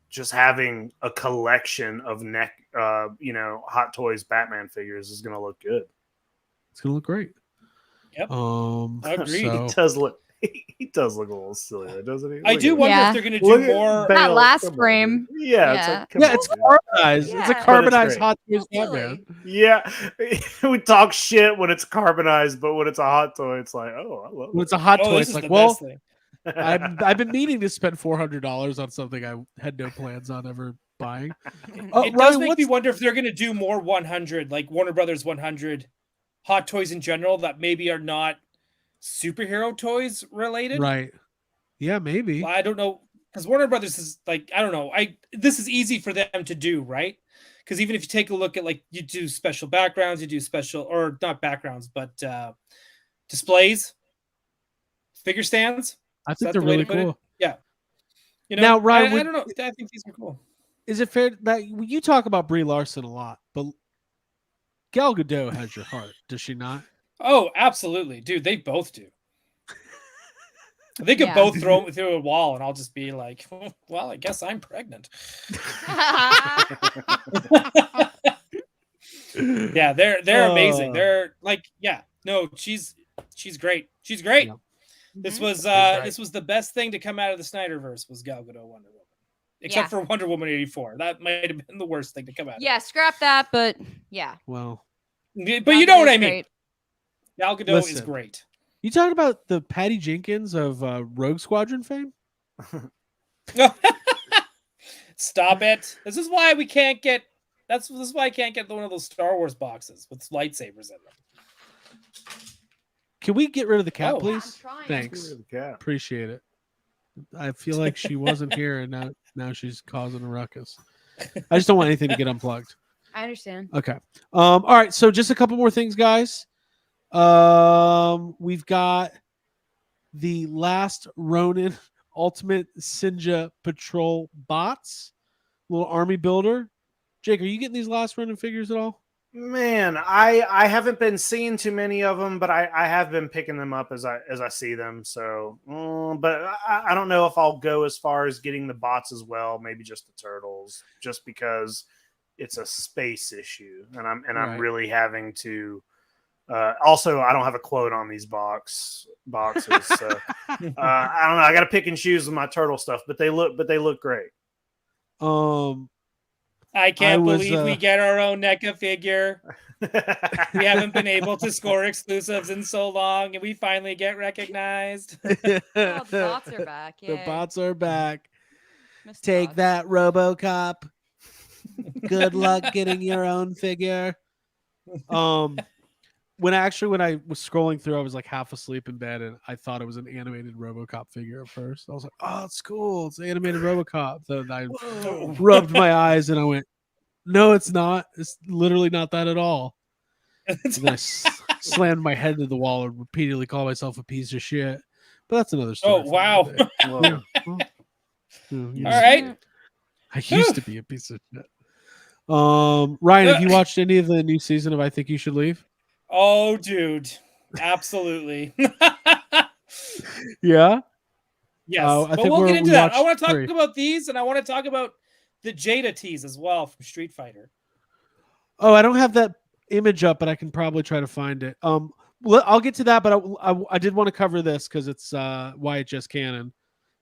just having a collection of Hot Toys Batman figures is going to look good. It's going to look great. Yep. Agreed. It does look. He does look a little silly, doesn't he? I do wonder if they're going to do more. That last frame. Yeah. It's carbonized. Yeah. It's a carbonized Hot Toys Batman. Yeah. We talk shit when it's carbonized, but when it's a hot toy, it's like, oh, I love it. When it's a hot toy, it's like, well, thing. I've been meaning to spend $400 on something I had no plans on ever buying. It does make me wonder if they're going to do more 100, like Warner Brothers 100 Hot Toys in general that maybe are not superhero toys related, right? Yeah, maybe. I don't know, because Warner Brothers is like, I don't know. This is easy for them to do, right? Because even if you take a look at, like, you do special backgrounds, you do special, or not backgrounds, but displays, figure stands. I think they're really cool. Yeah. Now, Ryan, I don't know. I think these are cool. Is it fair that you talk about Brie Larson a lot, but Gal Gadot has your heart, does she not? Oh, absolutely, dude. They both do. They could Yeah. both throw me through a wall, and I'll just be like, "Well, I guess I'm pregnant." Yeah, they're amazing. They're like, yeah, no, she's great. She's great. Yeah. This Mhm. was great. this was the best thing to come out of the Snyderverse was Gal Gadot Wonder Woman, except Yeah. for Wonder Woman 84. That might have been the worst thing to come out. Yeah, scrap that, but yeah. Well, But you Gal know what Gadot's I mean. great. Gal Gadot is Listen. great. you talking about the Patty Jenkins of Rogue Squadron fame? Stop it. This is why we can't get. This is why I can't get one of those Star Wars boxes with lightsabers in them. Can we get rid of the cat, Oh. please? I'm trying. Thanks. Yeah. Appreciate it. I feel like she wasn't here, and now she's causing a ruckus. I just don't want anything to get unplugged. I understand. Okay. All right. So just a couple more things, guys. We've got the last Ronin Ultimate Sinja Patrol bots, little army builder. Jake, are you getting these last Ronin figures at all? Man, I haven't been seeing too many of them, but I have been picking them up as I see them. So, but I don't know if I'll go as far as getting the bots as well. Maybe just the turtles, just because it's a space issue, and I'm Right. really having to. Also, I don't have a quote on these boxes, so I don't know. I got to pick and choose with my turtle stuff, but they look great. I can't was, believe we get our own NECA figure. We haven't been able to score exclusives in so long, and we finally get recognized. Oh, the bots are back. The Yay. bots are back. Missed the Take bots. that, RoboCop. Good luck getting your own figure. When I was scrolling through, I was like half asleep in bed, and I thought it was an animated RoboCop figure at first. I was like, "Oh, it's cool! It's animated RoboCop." Then I rubbed my eyes, and I went, "No, it's not. It's literally not that at all." And then I slammed my head into the wall and repeatedly called myself a piece of shit. But that's another story. Oh, for wow. another day. Well, Yeah. Well, you know, All right. I used to be a piece of shit. Ryan, have you watched any of the new season of I Think You Should Leave? Oh, dude. Absolutely. Yeah. Yes. I But think we'll get we into that. I watched want to talk 3. about these, and I want to talk about the Jada tease as well from Street Fighter. Oh, I don't have that image up, but I can probably try to find it. I'll get to that, but I did want to cover this because it's why it's just canon.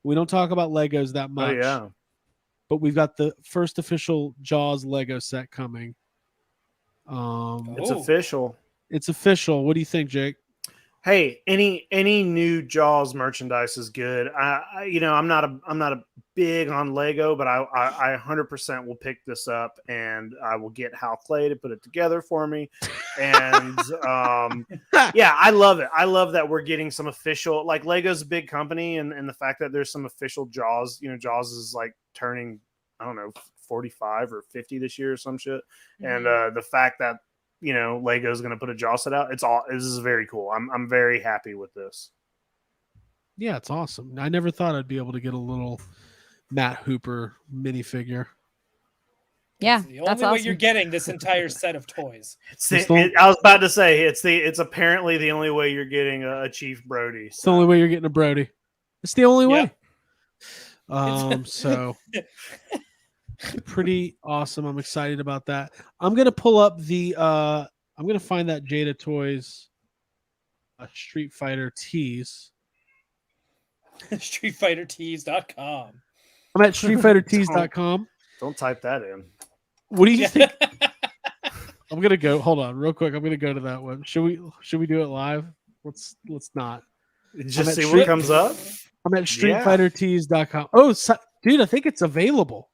We don't talk about Legos that oh much, yeah. but we've got the first official Jaws Lego set coming. It's Oh. official. It's official. What do you think, Jake? Hey, any new Jaws merchandise is good. I'm not a big on Lego, but I 100% will pick this up, and I will get Hal Clay to put it together for me. And yeah, I love it. I love that we're getting some official, like Lego's a big company, and the fact that there's some official Jaws. Jaws is like turning, I don't know, 45 or 50 this year or some shit. And the fact that Lego's going to put a Jaws set out, this is very cool. I'm very happy with this. Yeah, it's awesome. I never thought I'd be able to get a little Matt Hooper minifigure. Yeah, It's the that's only way awesome. you're getting this entire set of toys. I was about to say it's apparently the only way you're getting a Chief Brody. It's the only way you're getting a Brody. It's the only way. It's- So pretty awesome. I'm excited about that. I'm gonna pull up the I'm gonna find that Jada Toys Street Fighter tees. StreetFighterTees.com. I'm at streetfightertees.com. Don't type that in. What do you think? I'm gonna go. Hold on, real quick. I'm gonna go to that one. Should we do it live? Let's not. Just at see Street- what comes up. I'm at streetfightertees.com. Oh, dude, I think it's available.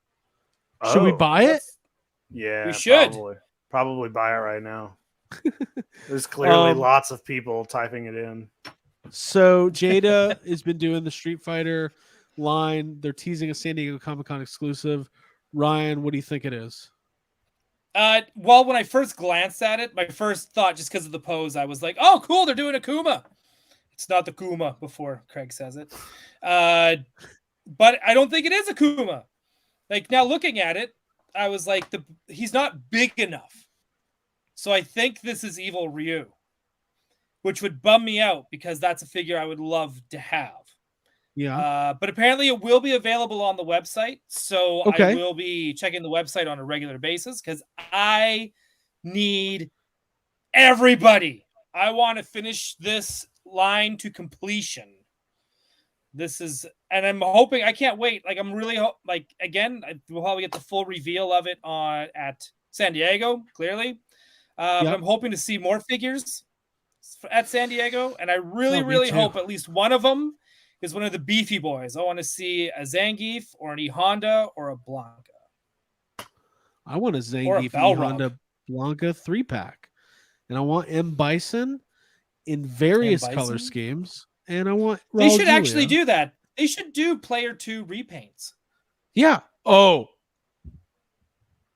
Should we Oh, buy it? Yeah, We should. Probably buy it right now. There's clearly Um, lots of people typing it in. So Jada has been doing the Street Fighter line. They're teasing a San Diego Comic-Con exclusive. Ryan, what do you think it is? Well, when I first glanced at it, my first thought, just because of the pose, I was like, "Oh, cool! They're doing a Kuma." It's not the Kuma before Craig says it, but I don't think it is a Kuma. Like now, looking at it, I was like, he's not big enough, so I think this is Evil Ryu. which would bum me out because that's a figure I would love to have. Yeah. But apparently it will be available on the website. So Okay. I will be checking the website on a regular basis because I need everybody. I want to finish this line to completion. This is, and I'm hoping, I can't wait. Like, I'm really, again, we'll probably get the full reveal of it at San Diego, clearly. But I'm hoping to see more figures at San Diego. And I really hope at least one of them is one of the beefy boys. I want to see a Zangief or an E Honda or a Blanca. I want a Zangief E Honda Blanca 3-pack. And I want M. Bison in various color schemes. And I want They should actually do that. They should do Player 2 repaints. Yeah. Oh.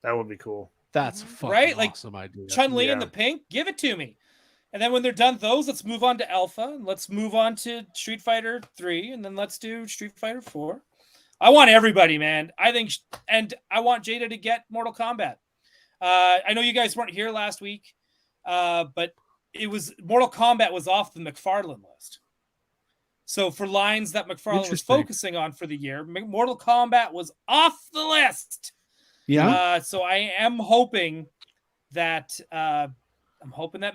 That would be cool. That's a fucking awesome idea. Chun-Li in the pink, give it to me. And then when they're done those, let's move on to Alpha. And let's move on to Street Fighter 3. And then let's do Street Fighter 4. I want everybody, man. I think, and I want Jada to get Mortal Kombat. I know you guys weren't here last week, but it was Mortal Kombat was off the McFarlane list. So for lines that McFarlane was focusing on for the year, Mortal Kombat was off the list. Yeah. So I am hoping that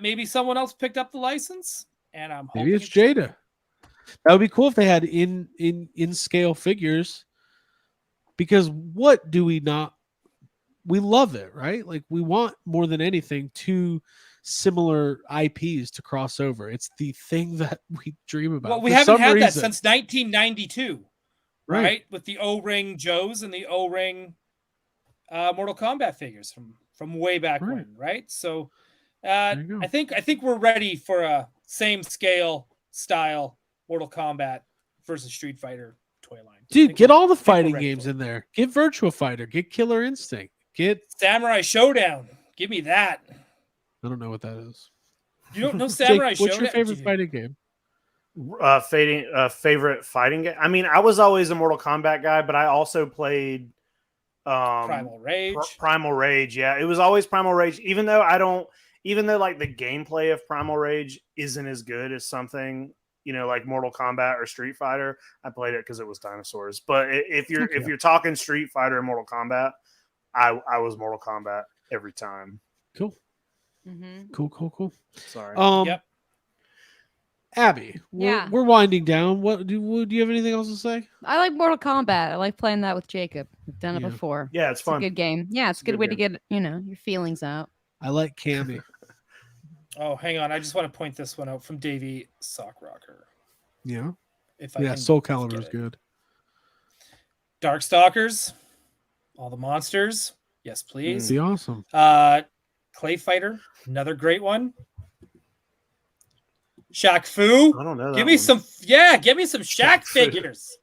maybe someone else picked up the license, and I'm hoping maybe it's Jada. That would be cool if they had in scale figures. Because what do we not? We love it, right? Like, we want more than anything two similar IPs to cross over. It's the thing that we dream about. Well, we haven't had that since 1992, right? With the O-Ring Joes and the O-Ring Mortal Kombat figures from way back when, right? So I think we're ready for a same scale style Mortal Kombat versus Street Fighter toy line. Dude, get all the fighting games in there. Get Virtua Fighter. Get Killer Instinct. Get Samurai Showdown. Give me that. I don't know what that is. You don't know Samurai Jake, Showdown? What's your favorite fighting game? Favorite fighting game? I mean, I was always a Mortal Kombat guy, but I also played Primal Rage. Primal Rage, yeah. It was always Primal Rage, even though like the gameplay of Primal Rage isn't as good as something, like Mortal Kombat or Street Fighter. I played it because it was dinosaurs. But if you're talking Street Fighter and Mortal Kombat, I was Mortal Kombat every time. Cool. Mm-hmm. Cool. Sorry. Yep. Abby, we're winding down. What do you have anything else to say? I like Mortal Kombat. I like playing that with Jacob. We've done it before. Yeah, it's fun. A good game. Yeah, it's a good way to get your feelings out. I like Cammy. Oh, hang on. I just want to point this one out from Davey Sock Rocker. Yeah. Can Soul Calibur is good. Darkstalkers, all the monsters. Yes, please. Be awesome. Clay Fighter, another great one. Shaq Fu. I don't know. Give me some Shaq figures.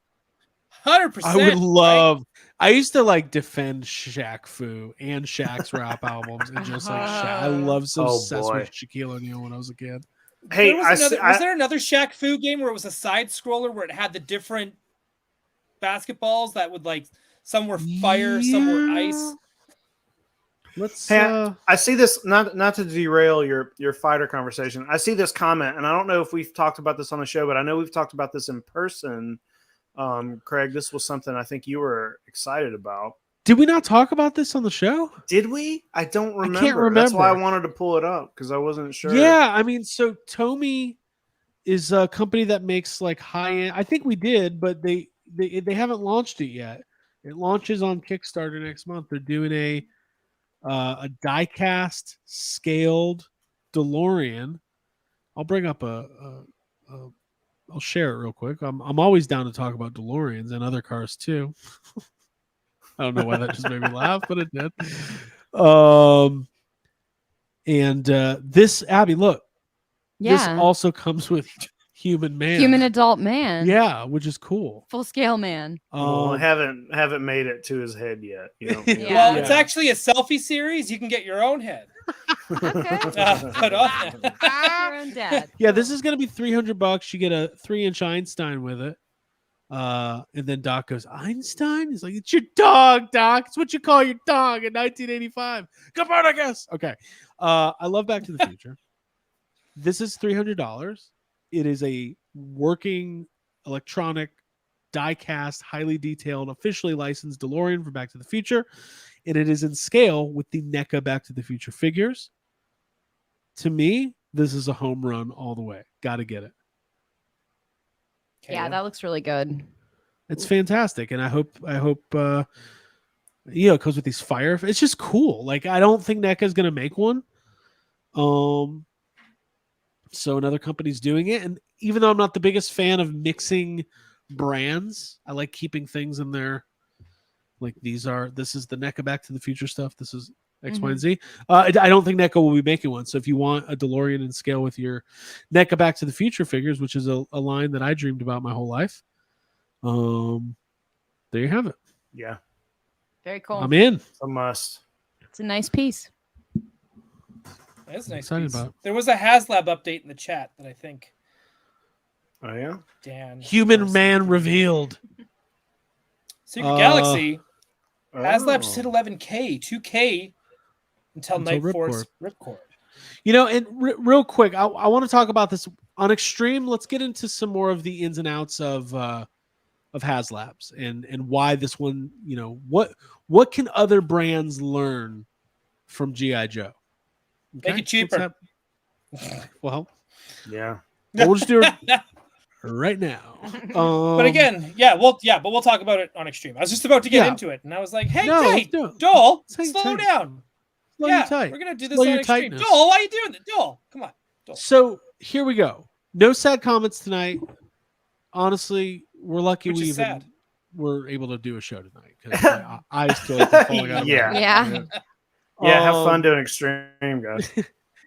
100%. I would love. Right? I used to defend Shaq Fu and Shaq's rap albums and just Shaq. I love some obsessed with Shaquille O'Neal when I was a kid. Hey, was there another Shaq Fu game where it was a side scroller where it had the different basketballs that would some were fire, some were ice? I see this, not to derail your fighter conversation. I see this comment, and I don't know if we've talked about this on the show, but I know we've talked about this in person. Craig, this was something I think you were excited about. Did we not talk about this on the show? Did we? I don't remember. I can't remember. That's why I wanted to pull it up because I wasn't sure. Yeah, I mean, so Tomy is a company that makes high-end. I think we did, but they haven't launched it yet. It launches on Kickstarter next month. They're doing a die-cast scaled DeLorean. I'll bring up I'll share it real quick. I'm always down to talk about DeLoreans and other cars too. I don't know why that just made me laugh, but it did. This, Abby, look. Yeah. This also comes with human man. Human adult man. Yeah, which is cool. Full scale man. I haven't made it to his head yet. Well, it's actually a selfie series. You can get your own head. Okay. Put on. Your own dad. Yeah, this is going to be $300. You get a 3-inch Einstein with it. And then Doc goes, Einstein? He's like, it's your dog, Doc. It's what you call your dog in 1985. Copernicus. Okay. I love Back to the Future. This is $300. It is a working electronic die-cast, highly detailed, officially licensed DeLorean for Back to the Future, and it is in scale with the NECA Back to the Future figures. To me, this is a home run all the way. Got to get it. Yeah, that looks really good. It's fantastic, and I hope it comes with these fire. It's just cool. Like, I don't think NECA is going to make one. So another company's doing it, and even though I'm not the biggest fan of mixing brands, I like keeping things in there. Like, this is the NECA Back to the Future stuff. This is X, Y, and Z. I don't think NECA will be making one. So if you want a DeLorean in scale with your NECA Back to the Future figures, which is a line that I dreamed about my whole life, there you have it. Yeah. Very cool. I'm in. It's a must. It's a nice piece. That's a nice Excited piece. about it. There was a Haslab update in the chat that I think Oh yeah. Dan. Human man revealed. Secret Galaxy. Haslab Oh. just hit 11K, 2K until Night Force Ripcord. And real quick, I want to talk about this on Extreme. Let's get into some more of the ins and outs of Haslabs and why this one. What can other brands learn from GI Joe? Make it cheaper. Well, Yeah. we'll just do it right now. But again, but we'll talk about it on Extreme. I was just about to get into it, and I was like, "Hey, let's do it. Dole, Hang slow tight. down. Slow Yeah, your tight. we're gonna do this Slow on your Extreme. tightness. Dole, why are you doing that? Dole, come on. Dole. So here we go. No sad comments tonight. Honestly, we're lucky Which we is even sad. were able to do a show tonight because my eyes feel like they're falling out. Yeah. Yeah. Yeah, have fun doing Extreme, guys.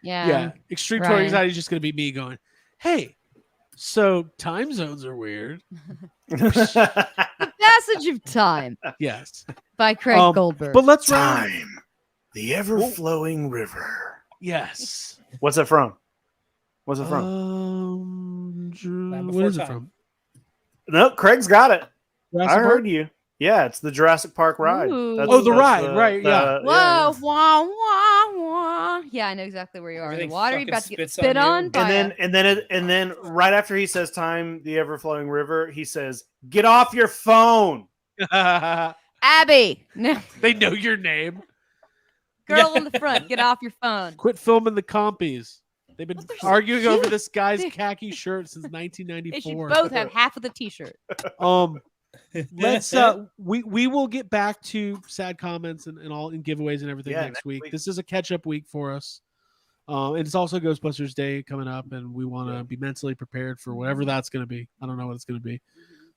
Yeah. Extreme Right. Tour Anxiety is just going to be me going, hey, so time zones are weird. Passage of Time Yes. by Craig Goldberg. But let's round. Time, the ever-flowing river. Yes. What's it from? What's it from? Land What Before is it Time. from? No, Craig's got it. Jurassic I Park? heard you. Yeah, it's the Jurassic Park ride. Ooh. Oh, the ride, right, yeah. Whoa, wah, wah, wah. Yeah, I know exactly where you are in the Everything water. You're fucking about to get spits spit on on you. by And then right after he says "Time, the ever-flowing river," he says, "Get off your phone." Abby. No, They know your name. girl in the front, get off your phone. Quit filming the compies. They've been They're so arguing over cute. this guy's They- khaki shirt since They should 1994. both have half of the t-shirt. Let's we will get back to sad comments and all and giveaways and everything next week. This is a catch-up week for us. And it's also Ghostbusters Day coming up, and we want to be mentally prepared for whatever that's going to be. I don't know what it's going to be.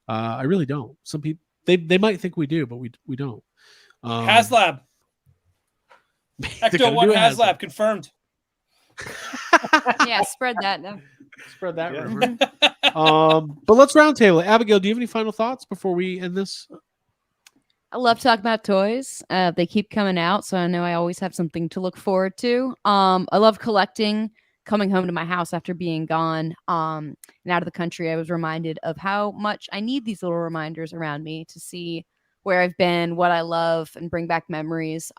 I really don't. Some people they might think we do, but we don't. Haslab. they're Ecto gonna 1 do a Haslab confirmed. Yeah, spread that now. Spread that Yeah. rumor. But let's roundtable it. Abigail, do you have any final thoughts before we end this? I love talking about toys. They keep coming out, so I know I always have something to look forward to. I love collecting. Coming home to my house after being gone and out of the country, I was reminded of how much I need these little reminders around me to see where I've been, what I love, and bring back memories.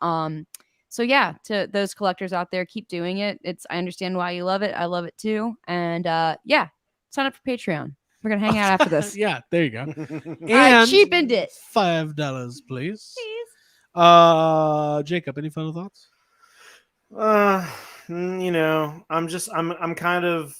So yeah, to those collectors out there, keep doing it. I understand why you love it. I love it too. And yeah, sign up for Patreon. We're gonna hang out after this. Yeah, there you go. I And cheapened it. $5, please. Please. Jacob, any final thoughts? I'm kind of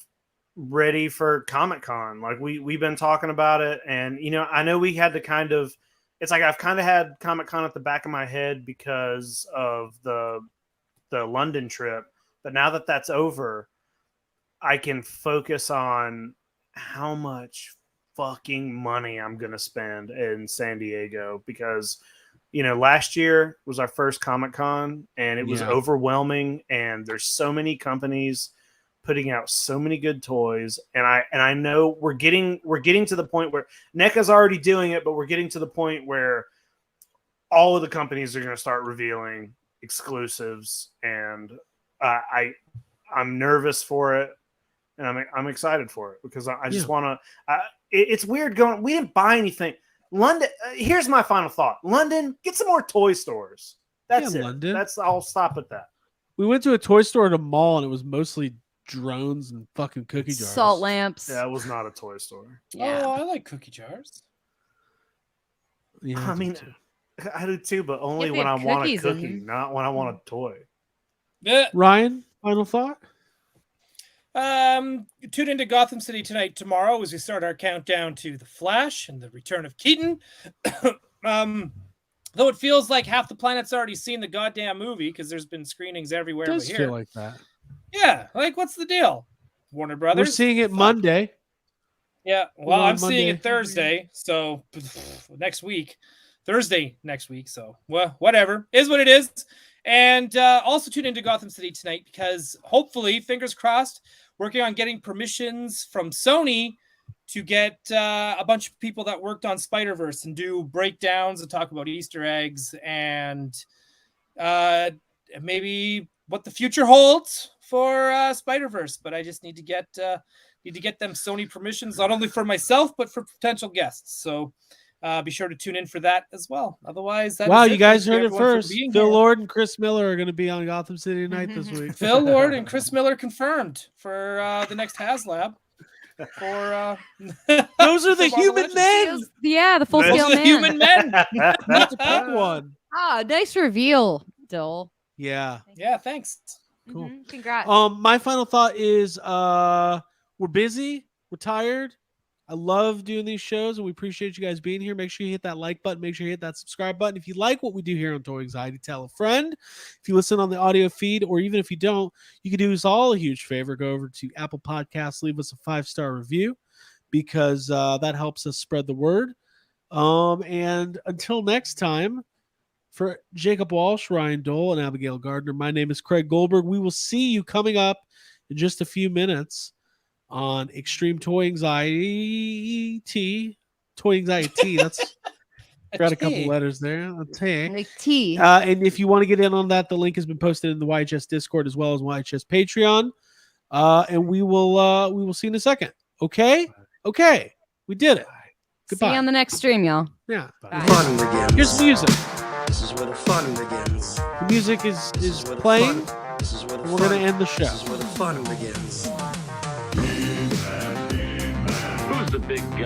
ready for Comic-Con. Like we've been talking about it, and I know we had to kind of. It's like I've kind of had Comic-Con at the back of my head because of the London trip, but now that that's over, I can focus on how much fucking money I'm gonna spend in San Diego because. Last year was our first Comic-Con and it was overwhelming, and there's so many companies putting out so many good toys, and I know we're getting to the point where NECA's already doing it, but we're getting to the point where all of the companies are going to start revealing exclusives, and I'm nervous for it, and I'm excited for it because I just want to. It's weird going. We didn't buy anything. London. Here's my final thought. London, get some more toy stores. That's it. London. I'll stop at that. We went to a toy store at a mall, and it was mostly drones and fucking cookie jars. Salt lamps. Yeah, it was not a toy store. Yeah. Oh, I like cookie jars. Yeah, I do mean, too. I do too, but only If they when I have want a cookies in cookie, them. not when I want a toy. Yeah. Ryan, final thought? Tune into Gotham City tonight, tomorrow, as we start our countdown to The Flash and the return of Keaton. Though it feels like half the planet's already seen the goddamn movie because there's been screenings everywhere It but does here. feel like that. Yeah, like what's the deal? Warner Brothers. We're seeing it Fuck. Monday. Yeah, well, on I'm seeing Monday. it Thursday, so next week, Thursday next week. So, well, whatever is what it is. And also tune into Gotham City tonight because hopefully, fingers crossed, working on getting permissions from Sony to get a bunch of people that worked on Spider-Verse and do breakdowns and talk about Easter eggs and maybe what the future holds for Spider-Verse. But I just need to get them Sony permissions, not only for myself, but for potential guests. So be sure to tune in for that as well. Otherwise, that Wow, is you guys Thank heard it everyone for first. being Phil here. Lord and Chris Miller are going to be on Gotham City tonight this week. Phil Lord and Chris Miller confirmed for the next Haslab. For Those are the for Marvel human Legends. men. Yeah, the full Those scale Those are the man. human men. Not to pick one. Ah, nice reveal, Dole. Yeah. Yeah, thanks. Cool. Congrats. My final thought is we're busy, we're tired. I love doing these shows and we appreciate you guys being here. Make sure you hit that like button, make sure you hit that subscribe button. If you like what we do here on Toy Anxiety, tell a friend. If you listen on the audio feed, or even if you don't, you can do us all a huge favor. Go over to Apple Podcasts, leave us a 5-star review because that helps us spread the word. And until next time, for Jacob Walsh, Ryan Dole, and Abigail Gardner, my name is Craig Goldberg. We will see you coming up in just a few minutes on Extreme Toy Anxiety. Toy Anxiety. That's got a couple letters there. Like tea. And if you want to get in on that, the link has been posted in the YHS Discord as well as YHS Patreon. And we will see you in a second. Okay? Okay. We did it. See Goodbye. you on the next stream, y'all. Yeah. Bye. Fun begins. Here's music. This is where the fun begins. The music is where the playing. fun- This is where the And we're fun- going to end the show. This is where the fun begins. Who's the big guy?